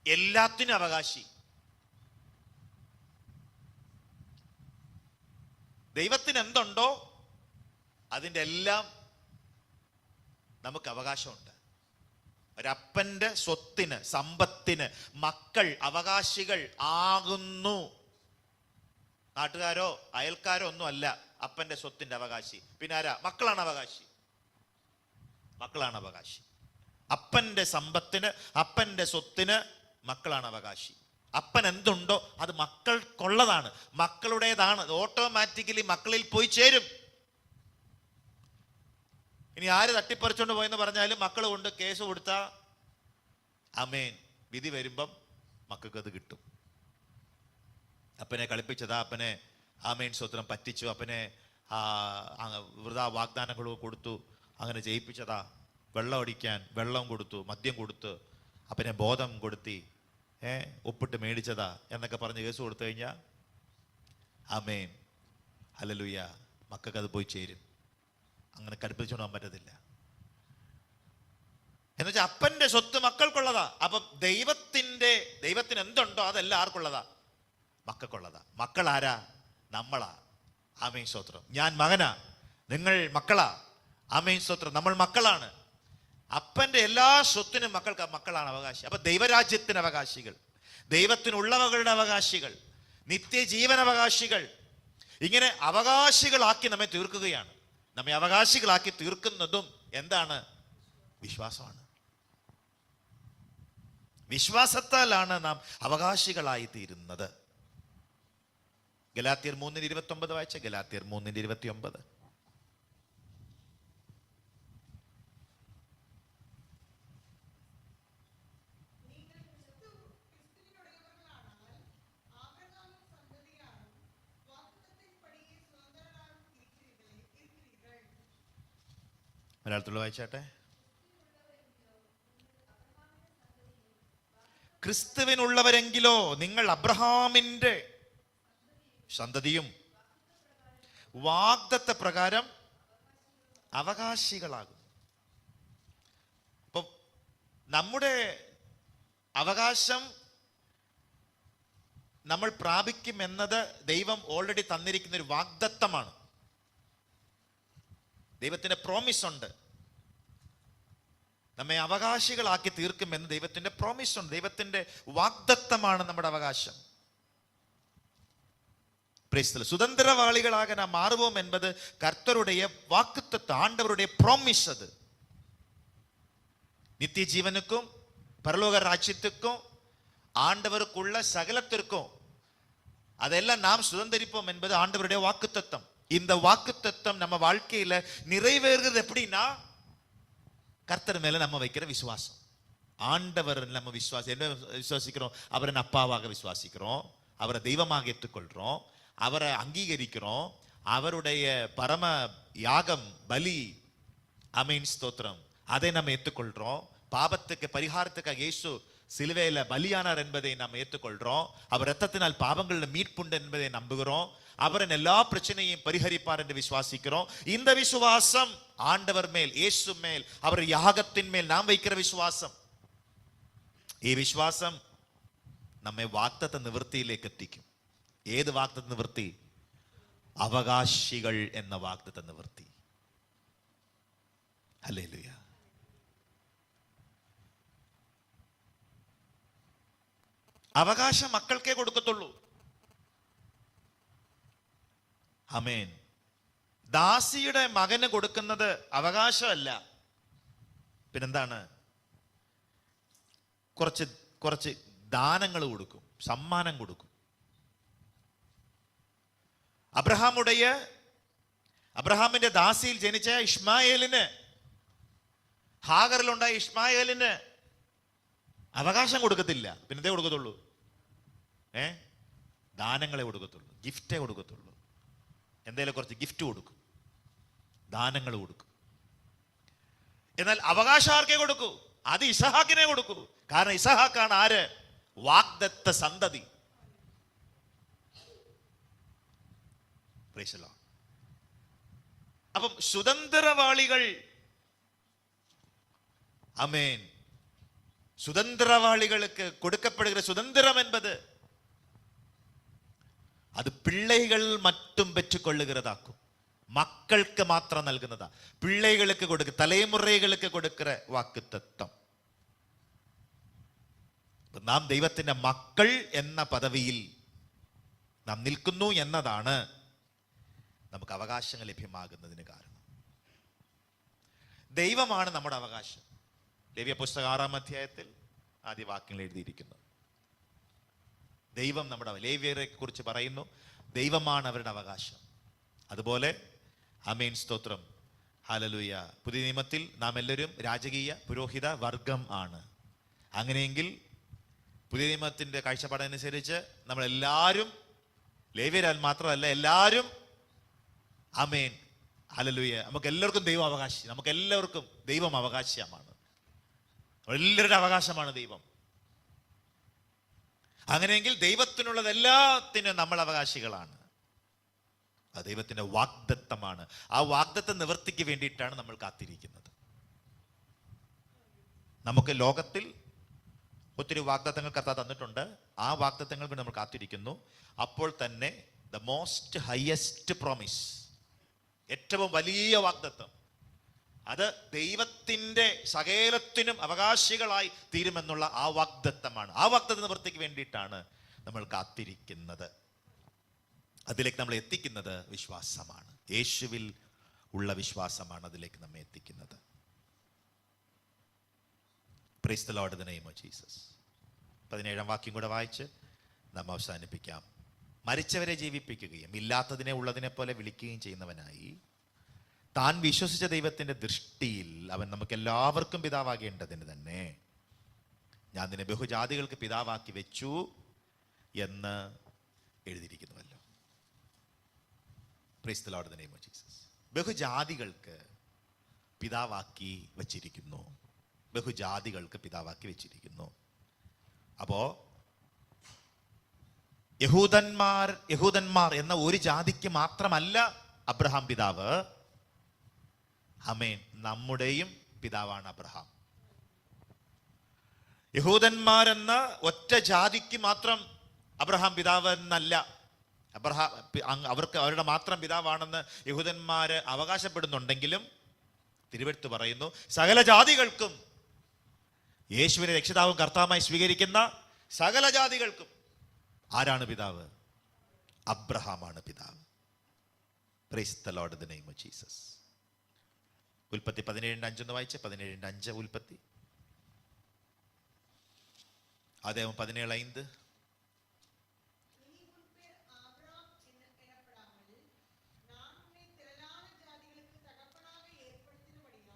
എല്ലാത്തിനും അവകാശി. ദൈവത്തിന് എന്തുണ്ടോ അതിൻ്റെ എല്ലാം നമുക്ക് അവകാശമുണ്ട്. ഒരപ്പന്റെ സ്വത്തിന്, സമ്പത്തിന് മക്കൾ അവകാശികൾ ആകുന്നു. നാട്ടുകാരോ അയൽക്കാരോ ഒന്നും അല്ല അപ്പന്റെ സ്വത്തിന്റെ അവകാശി. പിന്നെ ആരാ? മക്കളാണ് അവകാശി. മക്കളാണ് അവകാശി. അപ്പന്റെ സമ്പത്തിന്, അപ്പന്റെ സ്വത്തിന് മക്കളാണ് അവകാശി. അപ്പൻ എന്തുണ്ടോ അത് മക്കൾക്കുള്ളതാണ്, മക്കളുടേതാണ്. ഓട്ടോമാറ്റിക്കലി മക്കളിൽ പോയി ചേരും. ഇനി ആര് തട്ടിപ്പറിച്ചോണ്ട് പോയെന്ന് പറഞ്ഞാലും മക്കൾ കൊണ്ട് കേസ് കൊടുത്താ, ആമേൻ, വിധി വരുമ്പം മക്കൾക്ക് അത് കിട്ടും. അപ്പനെ കളിപ്പിച്ചതാ, അപ്പനെ ആമേൻ സ്വത്രം പറ്റിച്ചു, അപ്പനെ വൃഥാ വാഗ്ദാനങ്ങൾ കൊടുത്തു, അങ്ങനെ ജയിപ്പിച്ചതാ. വെള്ളം അടിക്കാൻ വെള്ളം കൊടുത്തു, മദ്യം കൊടുത്ത്, അപ്പനെ ബോധം കൊടുത്തി, ഒപ്പിട്ട് മേടിച്ചതാ എന്നൊക്കെ പറഞ്ഞ് കേസ് കൊടുത്തു കഴിഞ്ഞാൽ, ആമേൻ, ഹല്ലേലൂയ, മക്കൾക്ക് അത് പോയി ചേരും. അങ്ങനെ കടുപ്പിച്ചുകൊണ്ട് പോകാൻ പറ്റത്തില്ല. എന്നുവെച്ചാൽ അപ്പന്റെ സ്വത്ത് മക്കൾക്കുള്ളതാ. അപ്പൊ ദൈവത്തിന് എന്തുണ്ടോ അതെല്ലാം ആർക്കുള്ളതാ? മക്കൾക്കുള്ളതാ. മക്കൾ ആരാ? നമ്മളാ. ആമേൻ, സ്തോത്രം. ഞാൻ മകനാ, നിങ്ങൾ മക്കളാ. ആമേൻ, സ്തോത്രം. നമ്മൾ മക്കളാണ്. അപ്പന്റെ എല്ലാ സ്വത്തിനും മക്കളാണ് അവകാശി. അപ്പൊ ദൈവരാജ്യത്തിന് അവകാശികൾ, ദൈവത്തിനുള്ളവകളുടെ അവകാശികൾ, നിത്യജീവൻ അവകാശികൾ, ഇങ്ങനെ അവകാശികളാക്കി നമ്മെ തീർക്കുകയാണ്. നമ്മെ അവകാശികളാക്കി തീർക്കുന്നതും എന്താണ്? വിശ്വാസമാണ്. വിശ്വാസത്താലാണ് നാം അവകാശികളായി തീരുന്നത്. ഗലാത്യർ 3:29 വായിച്ച. ഗലാത്യർ 3:29. മലയാളത്തിൽ വായിച്ചാട്ടെ. ക്രിസ്തുവിനുള്ളവരെങ്കിലോ നിങ്ങൾ അബ്രഹാമിന്റെ സന്തതിയും വാഗ്ദത്ത പ്രകാരം അവകാശികളാകും. അപ്പൊ നമ്മുടെ അവകാശം നമ്മൾ പ്രാപിക്കും എന്നത് ദൈവം ഓൾറെഡി തന്നിരിക്കുന്ന ഒരു വാഗ്ദത്തമാണ്. ദൈവത്തിന്റെ പ്രോമിസ് ഉണ്ട്. നമ്മെ അവകാശികളാക്കി തീർക്കുമെന്ന് ദൈവത്തിന്റെ പ്രോമിസ് ഉണ്ട്. ദൈവത്തിന്റെ വാഗ്ദത്തമാണ് നമ്മുടെ അവകാശം. സുതന്ത്രവാളികളാக നാം മാറുவோம் என்பது கர்த்தருடைய வாக்குத்தத்தம், ஆண்டவருடைய ப்ராமிஸ். அது நித்திய ஜீவனுக்கும் பரலோக ராஜ்யத்துக்கும் ஆண்டவருக்குள்ள சகலத்திற்கும் அதெல்லாம் நாம் சுதந்திரிப்போம் என்பது ஆண்டவருடைய வாக்குத்தத்தம். இந்த வாக்குத்தத்தம் நம்ம வாழ்க்கையில நிறைவேறுகிறது எப்படின்னா, கர்த்தர் மேல நம்ம வைக்கிற விசுவாசம். ஆண்டவர் நம்ம விசுவாசம் என்ன விசுவாசிக்கிறோம்? அவரை அப்பாவாக விசுவாசிக்கிறோம், அவரை தெய்வமாக ஏற்றுக்கொள்றோம், அவரை அங்கீகரிக்கிறோம், அவருடைய பரம யாகம் பலி, ஆமென், ஸ்தோத்திரம், அதை நம்ம ஏற்றுக்கொள்றோம். பாவத்துக்கு பரிகாரத்துக்காக இயேசு சிலுவையில பலியானார் என்பதை நாம் ஏற்றுக்கொள்றோம். அவர் இரத்தத்தினால் பாவங்களில் மீட்புண்டு என்பதை நம்புகிறோம். அவரின் எல்லா பிரச்சனையும் பரிஹரிப்பார் என்று விசுவாசிக்கிறோம். இந்த விசுவாசம் ஆண்டவர் மேல், இயேசு மேல், அவர் யாகத்தின் மேல் நாம் வைக்கிற விசுவாസം. ഈ വിശ്വാസം നമ്മെ വാഗ്ദത്ത നിവൃത്തിയിലേക്ക് എത്തിക്കും. ഏത് വാഗ്ദത്ത നിവൃത്തി? അവകാശികൾ എന്ന വാഗ്ദത്ത നിവൃത്തി. ഹല്ലേലൂയ. അവകാശം മക്കൾക്കേ കൊടുക്കത്തുള്ളൂ. ആമേൻ. ദാസിയുടെ മകന് കൊടുക്കുന്നത് അവകാശമല്ല, പിന്നെന്താണ്? കുറച്ച് ദാനങ്ങൾ കൊടുക്കും, സമ്മാനം കൊടുക്കും. അബ്രഹാമിന്റെ ദാസിയിൽ ജനിച്ച ഇഷ്മായേലിന്, ഹാഗറിലുണ്ടായ ഇഷ്മായേലിന് അവകാശം കൊടുക്കത്തില്ല. പിന്നെന്തേ കൊടുക്കത്തുള്ളൂ? ദാനങ്ങളെ കൊടുക്കത്തുള്ളൂ, ഗിഫ്റ്റേ കൊടുക്കത്തുള്ളൂ. എന്തേലും കുറച്ച് ഗിഫ്റ്റ് കൊടുക്കും, ദാനങ്ങൾ കൊടുക്കും. എന്നാൽ അവകാശം ആർക്കേ കൊടുക്കൂ? അത് ഇസഹാക്കിനെ കൊടുക്കൂ. കാരണം ഇസഹാക്കാണ് ആര്? വാഗ്ദത്ത സന്തതി. അപ്പം സ്വതന്ത്രവാളികൾ, ആമേൻ, சுதந்திரவாளிகளுக்கு கொடுக்கப்படுகிற சுதந்திரம் என்பது அது பிள்ளைகள் மட்டும் பெற்றுக்கொள்ளுகிறதாக்கும், மக்களுக்கு மாத்திரம் നൽകുന്നതാ. പിള്ളേകൾക്ക് കൊടുക്കുക, തലമുറകൾക്ക് കൊടുക്കുന്ന വാക്കുതത്വം. നാം ദൈവത്തിന്റെ മക്കൾ എന്ന പദവിയിൽ നാം നിൽക്കുന്നു എന്നതാണ് നമുക്ക് അവകാശങ്ങൾ ലഭ്യമാകുന്നതിന് കാരണം. ദൈവമാണ് നമ്മുടെ അവകാശം. ലേവ്യ പുസ്തകം 6-ാം അധ്യായത്തിൽ ആദ്യ വാക്യങ്ങൾ എഴുതിയിരിക്കുന്നു. ദൈവം നമ്മുടെ, ലേവ്യരെ കുറിച്ച് പറയുന്നു, ദൈവമാണ് അവരുടെ അവകാശം. അതുപോലെ ആമേൻ, സ്തോത്രം, ഹല്ലേലൂയ. പുതിയ നിയമത്തിൽ നാം എല്ലാവരും രാജകീയ പുരോഹിത വർഗം ആണ്. അങ്ങനെയെങ്കിൽ പുതിയ നിയമത്തിന്റെ കാഴ്ചപ്പാടനുസരിച്ച് നമ്മൾ എല്ലാവരും ലേവ്യരാൽ മാത്രമല്ല, എല്ലാവരും ആമേൻ, ഹല്ലേലൂയ, നമുക്ക് എല്ലാവർക്കും ദൈവം അവകാശി, നമുക്ക് എല്ലാവർക്കും ദൈവം അവകാശമാണ്. എല്ലാവരുടെ അവകാശമാണ് ദൈവം. അങ്ങനെയെങ്കിൽ ദൈവത്തിനുള്ളത് എല്ലാത്തിനും നമ്മൾ അവകാശികളാണ്. അത് ദൈവത്തിന്റെ വാഗ്ദത്തമാണ്. ആ വാഗ്ദത്ത നിവൃത്തിക്ക് വേണ്ടിയിട്ടാണ് നമ്മൾ കാത്തിരിക്കുന്നത്. നമുക്ക് ലോകത്തിൽ ഒത്തിരി വാഗ്ദത്തങ്ങൾ കർത്താവ് തന്നിട്ടുണ്ട്. ആ വാഗ്ദത്തങ്ങൾ വേണ്ടി നമ്മൾ കാത്തിരിക്കുന്നു. അപ്പോൾ തന്നെ ദ മോസ്റ്റ് ഹയസ്റ്റ് പ്രോമിസ്, ഏറ്റവും വലിയ വാഗ്ദത്തം, അത് ദൈവത്തിന്റെ സകലത്തിനും അവകാശികളായി തീരുമെന്നുള്ള ആ വാഗ്ദത്തമാണ്. ആ വാഗ്ദത്ത നിവൃത്തിക്ക് വേണ്ടിയിട്ടാണ് നമ്മൾ കാത്തിരിക്കുന്നത്. അതിലേക്ക് നമ്മൾ എത്തിക്കുന്നത് വിശ്വാസമാണ്. യേശുവിൽ ഉള്ള വിശ്വാസമാണ് അതിലേക്ക് നമ്മെ എത്തിക്കുന്നത്. Price the Lord in the name of Jesus. 17-ാം വാക്യം കൂടെ വായിച്ച് നാം അവസാനിപ്പിക്കാം. മരിച്ചവരെ ജീവിപ്പിക്കുകയും ഇല്ലാത്തതിനെ ഉള്ളതിനെ പോലെ വിളിക്കുകയും ചെയ്യുന്നവനായി താൻ വിശ്വസിച്ച ദൈവത്തിന്റെ ദൃഷ്ടിയിൽ അവൻ നമുക്ക് എല്ലാവർക്കും പിതാവാകേണ്ടതിന് തന്നെ ഞാൻ നിന്നെ ബഹുജാതികൾക്ക് പിതാവാക്കി വെച്ചു എന്ന് എഴുതിയിരിക്കുന്നുവല്ലോ. Praise the Lord in the name of Jesus. ബഹുജാതികൾക്ക് പിതാവാക്കി വെച്ചിരിക്കുന്നു. ബഹുജാതികൾക്ക് പിതാവാക്കി വെച്ചിരിക്കുന്നു. അപ്പോ യഹൂദന്മാർ എന്ന ഒരു ജാതിക്ക് മാത്രമല്ല അബ്രഹാം പിതാവ്. ആമേൻ, നമ്മുടെയും പിതാവാണ് അബ്രഹാം. യഹൂദന്മാരെന്ന ഒറ്റ ജാതിക്ക് മാത്രം അബ്രഹാം പിതാവ് എന്നല്ല. അവർക്ക് അവരുടെ മാത്രം പിതാവാണെന്ന് യഹൂദന്മാര് അവകാശപ്പെടുന്നുണ്ടെങ്കിലും തിരുവെടുത്ത് പറയുന്നു, സകല ജാതികൾക്കും, യേശുവിനെ രക്ഷിതാവും കർത്താവുമായി സ്വീകരിക്കുന്ന സകല ജാതികൾക്കും ആരാണ് പിതാവ്? അബ്രഹാമാണ് പിതാവ്. Price the Lord in the name of Jesus. ഉൽപ്പത്തി 17:5 വായിച്ച്. 17:5 ഉൽപ്പത്തി. ആദിയാകമം 17:5.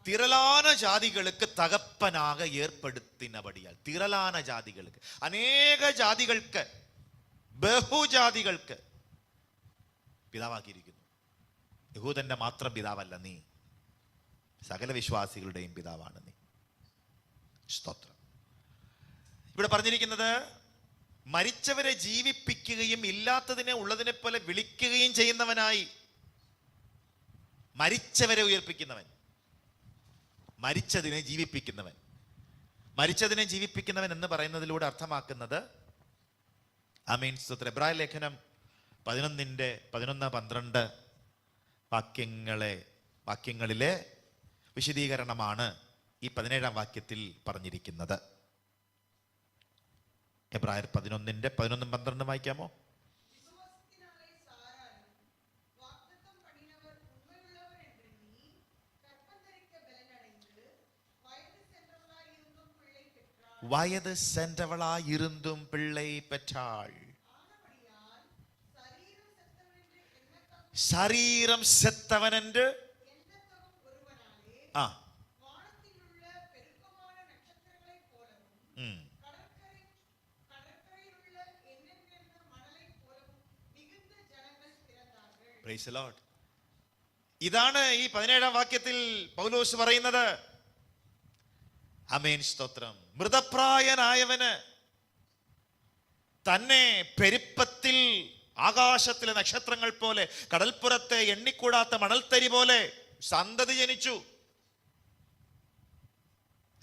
திரளான ஜாதிகளுக்கு தகப்பனாக ஏற்படுத்தினபடியால், திரளான ஜாதிகளுக்கு, അനേക ജാതികൾക്ക്, ബഹുജാതികൾക്ക് പിതാവാക്കിയിരിക്കുന്നു. യഹൂദന്റെ മാത്രം പിതാവല്ല നീ, സകല വിശ്വാസികളുടെയും പിതാവാണ് നീ. സ്തോത്രം. ഇവിടെ പറഞ്ഞിരിക്കുന്നത് മരിച്ചവരെ ജീവിപ്പിക്കുകയും ഇല്ലാത്തതിനെ ഉള്ളതിനെ പോലെ വിളിക്കുകയും ചെയ്യുന്നവനായി, മരിച്ചവരെ ഉയർപ്പിക്കുന്നവൻ, മരിച്ചതിനെ ജീവിപ്പിക്കുന്നവൻ. മരിച്ചതിനെ ജീവിപ്പിക്കുന്നവൻ എന്ന് പറയുന്നതിലൂടെ അർത്ഥമാക്കുന്നത്, ആമേൻ, സ്തോത്രം, എബ്രായ ലേഖനം 11:12 വാക്യങ്ങളിലെ വിശദീകരണമാണ് ഈ 17-ാം വാക്യത്തിൽ പറഞ്ഞിരിക്കുന്നത്. എബ്രായർ 11:11 12 വായിക്കാമോ? வயது சென்றவளாயிருந்தும் பிள்ளை பெற்றாள். சரீரம் செத்தவன் என்று ഇതാണ് ഈ 17-ാം വാക്യത്തിൽ പൗലോസ് പറയുന്നത്. ആമേൻ, സ്തോത്രം. മൃതപ്രായനായവന് തന്നെ പെരുപ്പത്തിൽ ആകാശത്തിലെ നക്ഷത്രങ്ങൾ പോലെ, കടൽപ്പുറത്തെ എണ്ണിക്കൂടാത്ത മണൽത്തരി പോലെ സന്തതി ജനിച്ചു.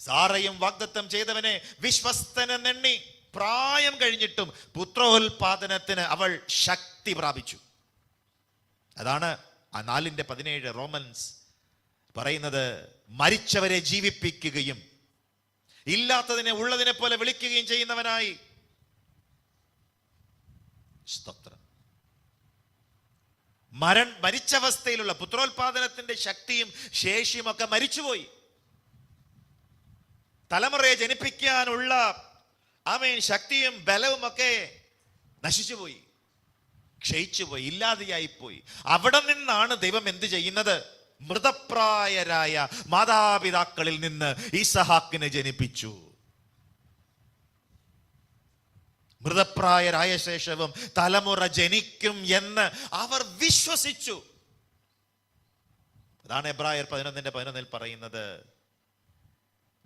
സാറയും വാഗ്ദത്തം ചെയ്തവനെ വിശ്വസ്തനെന്നെണ്ണി പ്രായം കഴിഞ്ഞിട്ടും പുത്രോത്പാദനത്തിന് അവൾ ശക്തി പ്രാപിച്ചു. അതാണ് ആ 4:17 റോമൻസ് പറയുന്നത്. മരിച്ചവരെ ജീവിപ്പിക്കുകയും ഇല്ലാത്തതിനെ ഉള്ളതിനെ പോലെ വിളിക്കുകയും ചെയ്യുന്നവനായി. സ്തോത്രം. മരിച്ചവസ്ഥയിലുള്ള പുത്രോത്പാദനത്തിന്റെ ശക്തിയും ശേഷിയും ഒക്കെ മരിച്ചുപോയി. തലമുറയെ ജനിപ്പിക്കാനുള്ള ആമേൻ ശക്തിയും ബലവും ഒക്കെ നശിച്ചുപോയി, ക്ഷയിച്ചുപോയി, ഇല്ലാതെയായിപ്പോയി. അവിടെ നിന്നാണ് ദൈവം എന്ത് ചെയ്യുന്നത്? മൃതപ്രായരായ മാതാപിതാക്കളിൽ നിന്ന് ഈസഹാക്കിനെ ജനിപ്പിച്ചു. മൃതപ്രായരായ ശേഷവും തലമുറ ജനിക്കും എന്ന് അവർ വിശ്വസിച്ചു. അതാണ് എബ്രായർ 11:11 പറയുന്നത്.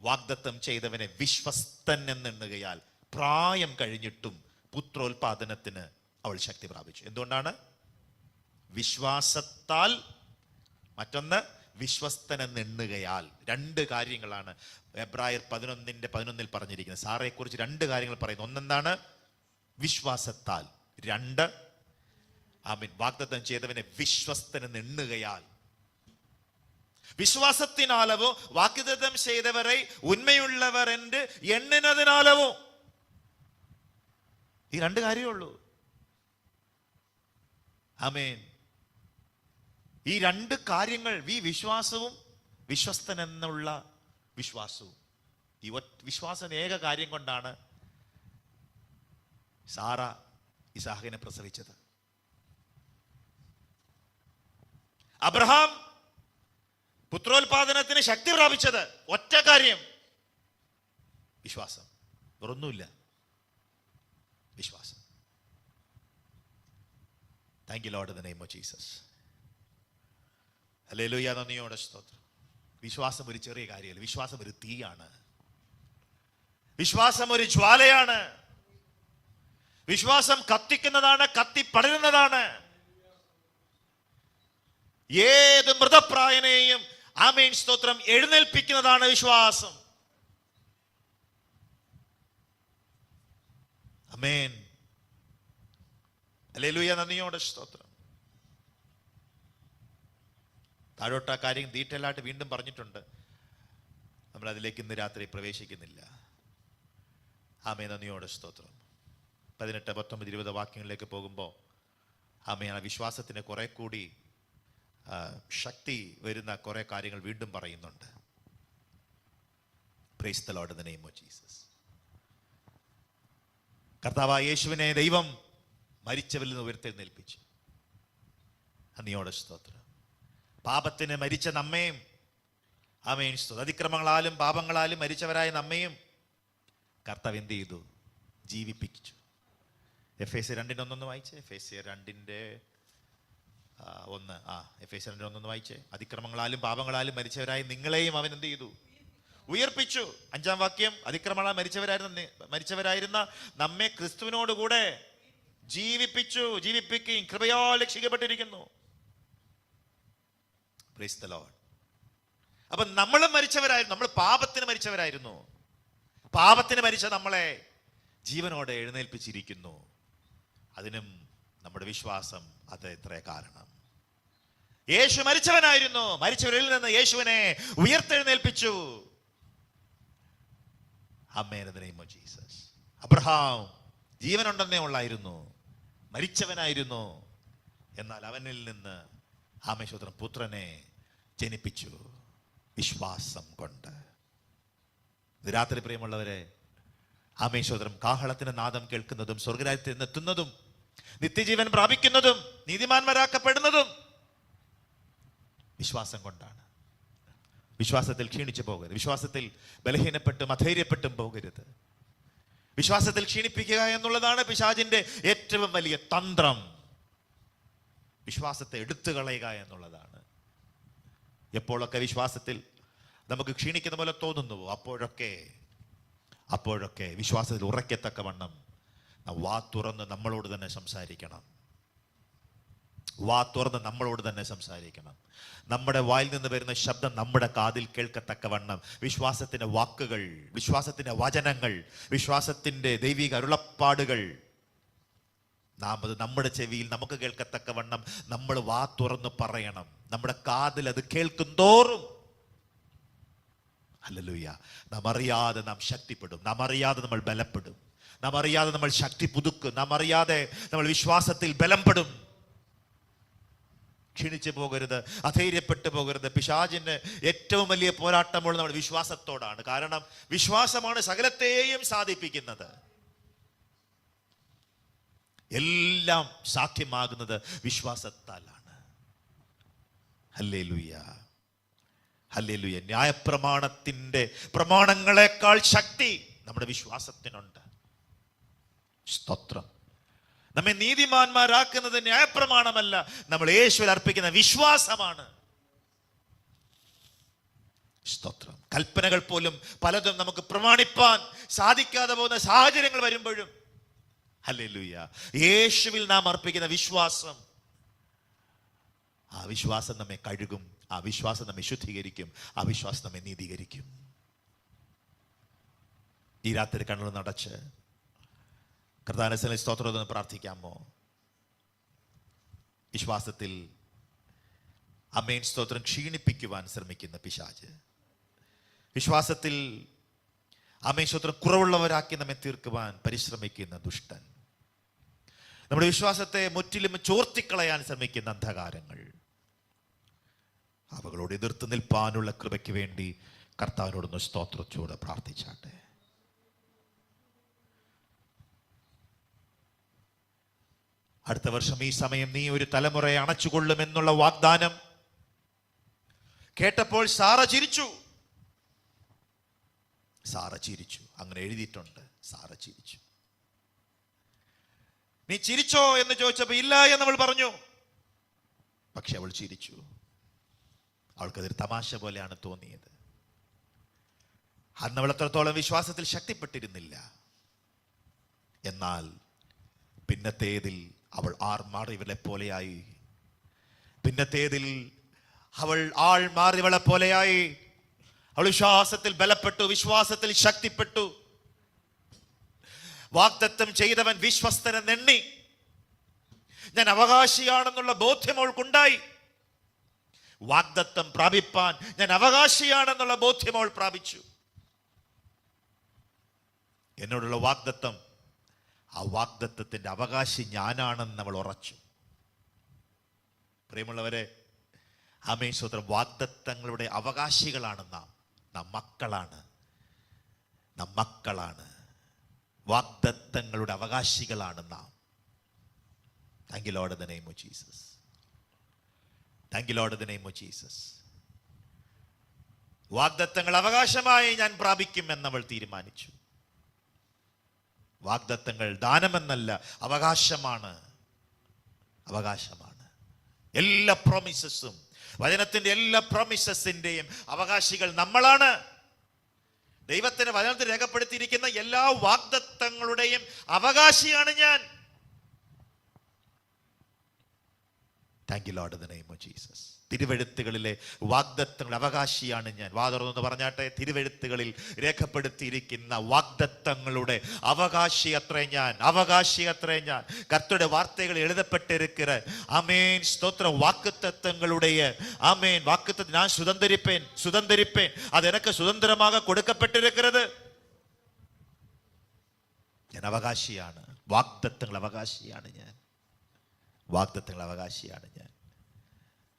വാഗ്ദത്തം ചെയ്തവനെ വിശ്വസ്തൻ എന്നെണ്ണുകയാൽ പ്രായം കഴിഞ്ഞിട്ടും പുത്രോത്പാദനത്തിന് അവൾ ശക്തി പ്രാപിച്ചു. എന്തുകൊണ്ടാണ്? വിശ്വാസത്താൽ. മറ്റൊന്ന് വിശ്വസ്തൻ എന്നെണ്ണുകയാൽ. 2 കാര്യങ്ങളാണ് എബ്രായർ 11:11 പറഞ്ഞിരിക്കുന്നത്. സാറയെ കുറിച്ച് 2 കാര്യങ്ങൾ പറയുന്നു. ഒന്നെന്താണ്? വിശ്വാസത്താൽ. 2, ആമേൻ, വാഗ്ദത്തം ചെയ്തവനെ വിശ്വസ്തൻ എന്നെണ്ണുകയാൽ. വിശ്വാസത്തിനാലവോ വാഗ്ദത്തം ചെയ്തവരെ ഉണ്മയുള്ളവർ എന്ന് എണ്ണിനതിനാലവോ. ഈ 2 കാര്യമേ ഉള്ളൂ. ആമേൻ. ഈ 2 കാര്യങ്ങൾ, ഈ വിശ്വാസവും വിശ്വസ്തൻ എന്നുള്ള വിശ്വാസവും, ഈ വിശ്വാസം ഏക കാര്യം കൊണ്ടാണ് സാറ ഇസാഹിനെ പ്രസവിച്ചത്. അബ്രഹാം പുത്രോത്പാദനത്തിന് ശക്തി പ്രാപിച്ചത് ഒറ്റ കാര്യം, വിശ്വാസം. വേറൊന്നുമില്ല, വിശ്വാസം. Thank you Lord in the name of Jesus. Hallelujah. നന്ദിയോടെ സ്തോത്രം. വിശ്വാസം ഒരു ചെറിയ കാര്യമല്ല. വിശ്വാസം ഒരു തീയാണ്. വിശ്വാസം ഒരു ജ്വാലയാണ്. വിശ്വാസം കത്തിക്കുന്നതാണ്, കത്തിപ്പടരുന്നതാണ്. ഏത് മൃതപ്രായനെയും ആമേൻ, സ്തോത്രം, എഴുന്നേൽപ്പിക്കുന്നതാണ് വിശ്വാസം. ആമേൻ. ഹല്ലേലൂയ. നന്ദിയോടെ സ്തോത്രം. താഴോട്ട് ആ കാര്യം ഡീറ്റെയിൽ ആയിട്ട് വീണ്ടും പറഞ്ഞിട്ടുണ്ട്. നമ്മൾ അതിലേക്ക് ഇന്ന് രാത്രി പ്രവേശിക്കുന്നില്ല. ആമേൻ. നന്ദിയോടെ സ്തോത്രം. 18, 19, 20 വാക്യങ്ങളിലേക്ക് പോകുമ്പോൾ ആമേൻ, ആ വിശ്വാസത്തിന് കുറെ കൂടി ശക്തി വരുന്ന കുറെ കാര്യങ്ങൾ വീണ്ടും പറയുന്നുണ്ട്. Price the Lord in the name of Jesus. കർത്താവായ യേശുവിനെ ദൈവം മരിച്ചവരിൽ നിന്ന് ഉയർത്തെഴുന്നേൽപ്പിച്ചു. നന്ദിയോടെ സ്തോത്രം. പാപത്തിന് മരിച്ച നമ്മയും, ആമേൻ, സ്തോത്രം, അതിക്രമങ്ങളാലും പാപങ്ങളാലും മരിച്ചവരായ നമ്മയും കർത്താവ് എന്ത് ചെയ്തു? ജീവിപ്പിച്ചു. എഫേസ്യർ 2:1 വായിച്ചേ. എഫേസ്യർ 2:1. എഫേസ്യർ 2:1 വായിച്ചേ. അതിക്രമങ്ങളാലും പാപങ്ങളാലും മരിച്ചവരായ നിങ്ങളെയും അവൻ എന്ത് ചെയ്തു? ഉയർപ്പിച്ചു. 5-ാം വാക്യം, അതിക്രമങ്ങളാൽ മരിച്ചവരായിരുന്ന നമ്മെ ക്രിസ്തുവിനോടുകൂടെ ജീവിപ്പിച്ചു. ജീവിപ്പിക്കുകയും കൃപയാൽ രക്ഷിക്കപ്പെട്ടിരിക്കുന്നു. Price the Lord. അപ്പൊ നമ്മളും മരിച്ചവരായിരുന്നു. നമ്മൾ പാപത്തിന് മരിച്ചവരായിരുന്നു. പാപത്തിന് മരിച്ച നമ്മളെ ജീവനോടെ എഴുന്നേൽപ്പിച്ചിരിക്കുന്നു. അതിനും നമ്മുടെ വിശ്വാസം അത് എത്ര കാരണം. യേശു മരിച്ചവനായിരുന്നു. മരിച്ചവരിൽ നിന്ന് യേശുവിനെ ഉയർത്തെഴുന്നേൽപ്പിച്ചു. Amen. In the name of Jesus. Abraham ജീവനുണ്ടെന്നേ ഉള്ളായിരുന്നു, മരിച്ചവനായിരുന്നു. എന്നാൽ അവനിൽ നിന്ന് ആമേശ്വരം പുത്രനെ ജനിപ്പിച്ചു വിശ്വാസം കൊണ്ട്. ഇത് രാത്രി പ്രിയമുള്ളവരെ, ആമേശ്വരം കാഹളത്തിന്റെ നാദം കേൾക്കുന്നതും സ്വർഗരാജ്യത്തിൽ നിന്നെത്തുന്നതും നിത്യജീവൻ പ്രാപിക്കുന്നതും നീതിമാന്മാരാക്കപ്പെടുന്നതും വിശ്വാസം കൊണ്ടാണ്. വിശ്വാസത്തിൽ ക്ഷീണിച്ചു പോകരുത്, വിശ്വാസത്തിൽ ബലഹീനപ്പെട്ടും അധൈര്യപ്പെട്ടും പോകരുത്. വിശ്വാസത്തിൽ ക്ഷീണിപ്പിക്കുക എന്നുള്ളതാണ് പിശാചിന്റെ ഏറ്റവും വലിയ തന്ത്രം. വിശ്വാസത്തെ എടുത്തു കളയുക എന്നുള്ളതാണ്. എപ്പോഴൊക്കെ വിശ്വാസത്തിൽ നമുക്ക് ക്ഷീണിക്കുന്ന പോലെ തോന്നുന്നുവോ, അപ്പോഴൊക്കെ വിശ്വാസത്തിൽ ഉറക്കത്തക്കവണ്ണം വാ തുറന്ന് നമ്മളോട് തന്നെ സംസാരിക്കണം. വാ തുറന്ന് നമ്മളോട് തന്നെ സംസാരിക്കണം. നമ്മുടെ വായിൽ നിന്ന് വരുന്ന ശബ്ദം നമ്മുടെ കാതിൽ കേൾക്കത്തക്കവണ്ണം വിശ്വാസത്തിന്റെ വാക്കുകൾ, വിശ്വാസത്തിന്റെ വചനങ്ങൾ, വിശ്വാസത്തിന്റെ ദൈവിക അരുളപ്പാടുകൾ നാം അത് നമ്മുടെ ചെവിയിൽ നമുക്ക് കേൾക്കത്തക്കവണ്ണം നമ്മൾ വാ തുറന്ന് പറയണം. നമ്മുടെ കാതിൽ അത് കേൾക്കും തോറും ഹല്ലേലൂയ, നാം അറിയാതെ നാം ശക്തിപ്പെടും, നാം അറിയാതെ നമ്മൾ ബലപ്പെടും, നാം അറിയാതെ നമ്മൾ ശക്തി പുതുക്കും, നാം അറിയാതെ നമ്മൾ വിശ്വാസത്തിൽ ബലപ്പെടും. ക്ഷീണിച്ചു പോകരുത്, അധൈര്യപ്പെട്ടു പോകരുത്. പിശാചിന് ഏറ്റവും വലിയ പോരാട്ടമുള്ള നമ്മുടെ വിശ്വാസത്തോടാണ്. കാരണം വിശ്വാസമാണ് സകലത്തെയും സാധിപ്പിക്കുന്നത്. എല്ലാം സാധ്യമാകുന്നത് വിശ്വാസത്താലാണ്. Hallelujah, hallelujah. ന്യായപ്രമാണത്തിന്റെ പ്രമാണങ്ങളെക്കാൾ ശക്തി നമ്മുടെ വിശ്വാസത്തിനുണ്ട്. സ്തോത്രം. നമ്മെ നീതിമാന്മാരാക്കുന്നത് ന്യായപ്രമാണമല്ല, നമ്മൾ യേശുവിൽ അർപ്പിക്കുന്ന വിശ്വാസമാണ്. സ്തോത്രം. കൽപ്പനകൾ പോലും പലതും നമുക്ക് പ്രമാണിപ്പാൻ സാധിക്കാതെ പോകുന്ന സാഹചര്യങ്ങൾ വരുമ്പോഴും ഹല്ലേലൂയ, യേശുവിൽ നാം അർപ്പിക്കുന്ന വിശ്വാസം, ആ വിശ്വാസം നമ്മെ കഴുകും, ആ വിശ്വാസം നമ്മെ ശുദ്ധീകരിക്കും, ആ വിശ്വാസം നമ്മെ നീതീകരിക്കും. ഈ രാത്രി കണ്ണുകൾ നടച്ച് കർത്താവിനെ സ്തോത്രം എന്ന് പ്രാർത്ഥിക്കാമോ? വിശ്വാസത്തിൽ അമേൻ സ്തോത്രം ക്ഷീണിപ്പിക്കുവാൻ ശ്രമിക്കുന്ന പിശാച്, വിശ്വാസത്തിൽ അമേൻ സ്തോത്രം കുറവുള്ളവരാക്കി നമ്മെ തീർക്കുവാൻ പരിശ്രമിക്കുന്ന ദുഷ്ടൻ, നമ്മുടെ വിശ്വാസത്തെ മുற்றிലും ചോർത്തിക്കളയാൻ ശ്രമിക്കുന്ന അന്ധകാരങ്ങൾ, അവകളോട് എതിർത്ത് നിൽപ്പാനുള്ള കൃപയ്ക്ക് വേണ്ടി കർത്താവിനോടൊന്ന് സ്തോത്രത്തോടെ പ്രാർത്ഥിച്ചാട്ടെ. അടുത്ത വർഷം ഈ സമയം നീ ഒരു തലമുറയെ അണച്ചുകൊള്ളുമെന്നുള്ള വാഗ്ദാനം കേട്ടപ്പോൾ സാറ ചിരിച്ചു. അങ്ങനെ എഴുതിയിട്ടുണ്ട്. സാറ ചിരിച്ചു. നീ ചിരിച്ചോ എന്ന് ചോദിച്ചപ്പോ ഇല്ല എന്ന് അവൾ പറഞ്ഞു. പക്ഷെ അവൾ ചിരിച്ചു. അവൾക്കതൊരു തമാശ പോലെയാണ് തോന്നിയത്. അന്ന് അവൾ അത്രത്തോളം വിശ്വാസത്തിൽ ശക്തിപ്പെട്ടിരുന്നില്ല. എന്നാൽ പിന്നത്തേതിൽ അവൾ ആൾമാറിയവളെ പോലെയായി. പിന്നത്തേതിൽ അവൾ ആൾമാറിയവളെ പോലെയായി. അവൾ വിശ്വാസത്തിൽ ബലപ്പെട്ടു, വിശ്വാസത്തിൽ ശക്തിപ്പെട്ടു. വാഗ്ദത്തം ചെയ്തവൻ വിശ്വസ്തനെന്നെണ്ണി. ഞാൻ അവകാശിയാണെന്നുള്ള ബോധ്യം അവൾക്കുണ്ടായി. വാഗ്ദത്തം പ്രാപിപ്പാൻ ഞാൻ അവകാശിയാണെന്നുള്ള ബോധ്യം അവൾ പ്രാപിച്ചു. എന്നോടുള്ള വാഗ്ദത്തം, ആ വാഗ്ദത്തത്തിന്റെ അവകാശി ഞാനാണെന്ന് അവൾ ഉറച്ചു. പ്രിയമുള്ളവരെ, ആമേൻ സ്തോത്രം. വാഗ്ദത്തങ്ങളുടെ അവകാശികളാണ് നാം മക്കളാണ്. വാഗ്ദത്തങ്ങളുടെ അവകാശികളാണ് നാം. Thank you Lord in the name of Jesus. Thank you Lord in the name of Jesus. വാഗ്ദത്തങ്ങൾ അവകാശമായി ഞാൻ പ്രാപിക്കും എന്നവൾ തീരുമാനിച്ചു. വാഗ്ദത്തങ്ങൾ ദാനമെന്നല്ല, അവകാശമാണ്. എല്ലാ പ്രോമിസസും, വചനത്തിന്റെ എല്ലാ പ്രോമിസസിന്റെയും അവകാശികൾ നമ്മളാണ്. ദൈവത്തിന്റെ വചനത്തിൽ രേഖപ്പെടുത്തിയിരിക്കുന്ന എല്ലാ വാഗ്ദത്തങ്ങളുടെയും അവകാശിയാണ് ഞാൻ. Thank you Lord in the name of Jesus. തിരുവെഴുത്തുകളിലെ വാഗ്ദത്തങ്ങളുടെ അവകാശിയാണ് ഞാൻ. വാതുറന്ന് പറഞ്ഞാട്ടെ, തിരുവെഴുത്തുകളിൽ രേഖപ്പെടുത്തിയിരിക്കുന്ന വാഗ്ദത്തങ്ങളുടെ അവകാശി അത്രേ ഞാൻ. കർത്തരുടെ വാർത്തകൾ എഴുതപ്പെട്ടിരിக்கிற ആമേൻ സ്തോത്രം വാக்குத்தத்தங்களுடைய ஆமென் வாக்குத்தத்தம் நான் சுதந்தரிப்பேன் அது எனக்கு சுதந்திரமாக கொடுக்கப்பட்டிருக்கிறது. ഞാൻ അവകാശിയാണ്. വാഗ്ദത്തങ്ങൾ അവകാശിയാണ് ഞാൻ. വാഗ്ദത്തങ്ങൾ അവകാശിയാണ് ഞാൻ.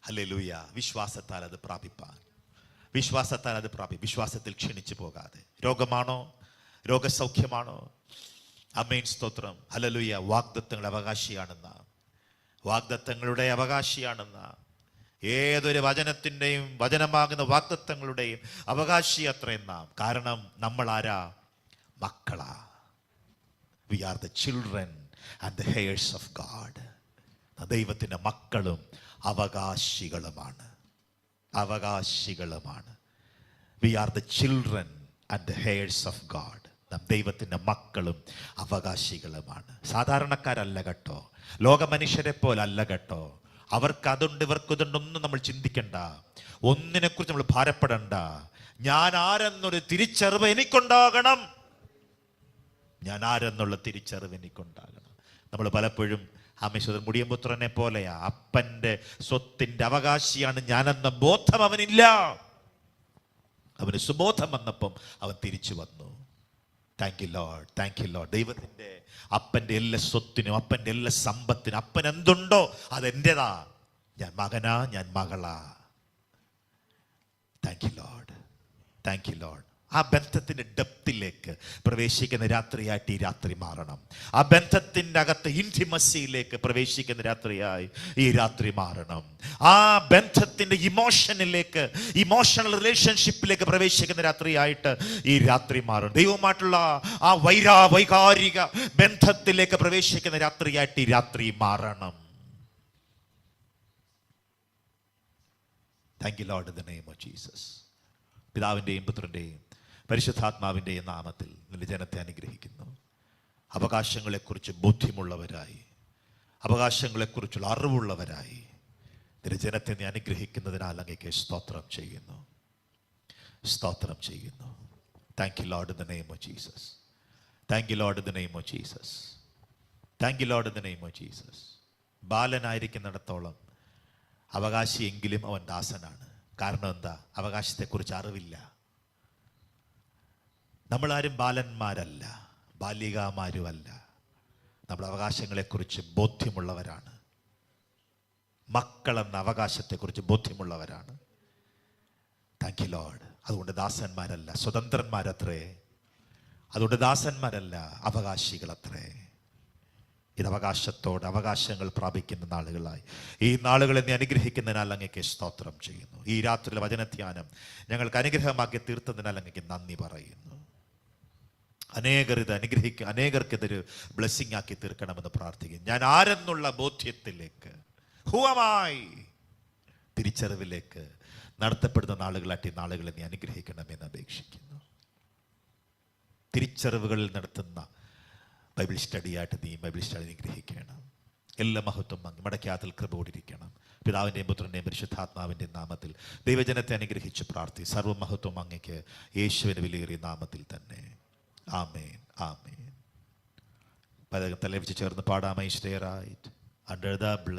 ഹല്ലേലൂയ. വിശ്വാസത്താൽ അത് പ്രാപിപ്പാൻ, വിശ്വാസത്താൽ അത് വിശ്വാസത്തിൽ ക്ഷണിച്ചു പോകാതെ. രോഗമാണോ, രോഗസൗഖ്യമാണോ? ആമേൻ, സ്തോത്രം. ഹല്ലേലൂയ. വാഗ്ദത്തങ്ങൾ അവകാശിയാണെന്ന, വാഗ്ദത്തങ്ങളുടെ അവകാശിയാണെന്ന, ഏതൊരു വചനത്തിൻ്റെയും, വചനമാകുന്ന വാഗ്ദത്തങ്ങളുടെയും അവകാശി അത്രയും നാം. കാരണം നമ്മൾ ആരാ? മക്കളാ. We are the children and the heirs of God. ദൈവത്തിൻ്റെ മക്കളും അവകാശികളുമാണ്. അവകാശികളുമാണ്. We are the children and the heirs of God. നാം ദൈവത്തിൻ്റെ മക്കളും അവകാശികളുമാണ്. സാധാരണക്കാരല്ല കേട്ടോ, ലോകമനുഷ്യരെ പോലല്ല കേട്ടോ. അവർക്ക് അതുണ്ട്, ഇവർക്ക് ഇതുണ്ടൊന്നും നമ്മൾ ചിന്തിക്കണ്ട, ഒന്നിനെക്കുറിച്ച് നമ്മൾ ഭാരപ്പെടണ്ട. ഞാൻ ആരെന്നൊരു തിരിച്ചറിവ് എനിക്കുണ്ടാകണം. ഞാൻ ആരെന്നുള്ള തിരിച്ചറിവ് എനിക്കുണ്ടാകണം. നമ്മൾ പലപ്പോഴും ആമേശ്വരൻ മുടിയമ്പുത്രനെ പോലെയാ. അപ്പൻ്റെ സ്വത്തിൻ്റെ അവകാശിയാണ് ഞാനെന്ന ബോധം അവനില്ല. അവന് സുബോധം വന്നപ്പം അവൻ തിരിച്ചു വന്നു. Thank you Lord, thank you Lord. ദൈവത്തിൻ്റെ അപ്പൻ്റെ എല്ലാ സ്വത്തിനും, അപ്പൻ്റെ എല്ലാ സമ്പത്തിനും അപ്പൻ എന്തുണ്ടോ അതെൻ്റെതാ. ഞാൻ മകനാ, ഞാൻ മകളാ. Thank you Lord, thank you Lord. ആ ബന്ധത്തിൻ്റെ ഡെപ്തിലേക്ക് പ്രവേശിക്കുന്ന രാത്രിയായിട്ട് ഈ രാത്രി മാറണം. ആ ബന്ധത്തിൻ്റെ അകത്ത് ഇൻറ്റിമസിയിലേക്ക് പ്രവേശിക്കുന്ന രാത്രിയായി ഈ രാത്രി മാറണം. ആ ബന്ധത്തിൻ്റെ ഇമോഷനിലേക്ക്, ഇമോഷണൽ റിലേഷൻഷിപ്പിലേക്ക് പ്രവേശിക്കുന്ന രാത്രിയായിട്ട് ഈ രാത്രി മാറണം. ദൈവവുമായിട്ടുള്ള ആ വൈകാരിക ബന്ധത്തിലേക്ക് പ്രവേശിക്കുന്ന രാത്രിയായിട്ട് ഈ രാത്രി മാറണം. Thank you Lord, in the name of Jesus. പിതാവിൻ്റെയും പുത്രൻ്റെയും പരിശുദ്ധാത്മാവിൻ്റെയും നാമത്തിൽ നിന്റെ ജനത്തെ അനുഗ്രഹിക്കുന്നു. അവകാശങ്ങളെക്കുറിച്ച് ബോധ്യമുള്ളവരായി, അവകാശങ്ങളെക്കുറിച്ചുള്ള അറിവുള്ളവരായി നിന്റെ ജനത്തെ നീ അനുഗ്രഹിക്കുന്നതിനാൽ അങ്ങേക്ക് സ്തോത്രം ചെയ്യുന്നു, സ്തോത്രം ചെയ്യുന്നു. Thank you Lord, in the name of Jesus. Thank you Lord, in the name of Jesus. Thank you Lord, in the name of Jesus. ബാലനായിരിക്കുന്നിടത്തോളം അവകാശിയെങ്കിലും അവൻ ദാസനാണ്. കാരണം എന്താ? അവകാശത്തെക്കുറിച്ച് അറിവില്ല. നമ്മളാരും ബാലന്മാരല്ല, ബാലികാമാരുമല്ല. നമ്മൾ അവകാശങ്ങളെക്കുറിച്ച് ബോധ്യമുള്ളവരാണ്. മക്കളെന്ന അവകാശത്തെക്കുറിച്ച് ബോധ്യമുള്ളവരാണ്. Thank you Lord. അതുകൊണ്ട് ദാസന്മാരല്ല, സ്വതന്ത്രന്മാരത്രേ. അതുകൊണ്ട് ദാസന്മാരല്ല, അവകാശികളത്രേ. ഇത് അവകാശത്തോട് അവകാശങ്ങൾ പ്രാപിക്കുന്ന നാളുകളായി ഈ നാളുകളെ നീ അനുഗ്രഹിക്കുന്നതിനാൽ അങ്ങേക്ക് സ്തോത്രം ചെയ്യുന്നു. ഈ രാത്രിയിലെ വചനധ്യാനം ഞങ്ങൾക്ക് അനുഗ്രഹമാക്കി തീർത്തതിനാൽ അങ്ങേക്ക് നന്ദി പറയുന്നു. അനേകർക്ക് ഇതൊരു ബ്ലെസ്സിങ് ആക്കി തീർക്കണമെന്ന് പ്രാർത്ഥിക്കുന്നു. ഞാൻ ആരെന്നുള്ള ബോധ്യത്തിലേക്ക്, ഹുവമായി തിരിച്ചറിവിലേക്ക് നടത്തപ്പെടുന്ന നാളുകളായിട്ട് ഈ നാളുകളെ നീ അനുഗ്രഹിക്കണമെന്ന് അപേക്ഷിക്കുന്നു. തിരിച്ചറിവുകളിൽ നടത്തുന്ന ബൈബിൾ സ്റ്റഡിയായിട്ട് നീ ബൈബിൾ സ്റ്റഡി അനുഗ്രഹിക്കണം. എല്ലാ മഹത്വം അങ്ങ് മടക്കാത്തിൽ കൃപയോടിരിക്കണം. പിതാവിൻ്റെയും പുത്രൻ്റെയും പരിശുദ്ധാത്മാവിൻ്റെയും നാമത്തിൽ ദൈവജനത്തെ അനുഗ്രഹിച്ച് പ്രാർത്ഥി. സർവ്വമഹത്വം അങ്ങയ്ക്ക് യേശുവിൻ്റെ വിലയേറിയ നാമത്തിൽ തന്നെ. ആമേൻ, ആമേൻ. തലവെച്ച് ചേർന്ന് പാടാം. I stay right under the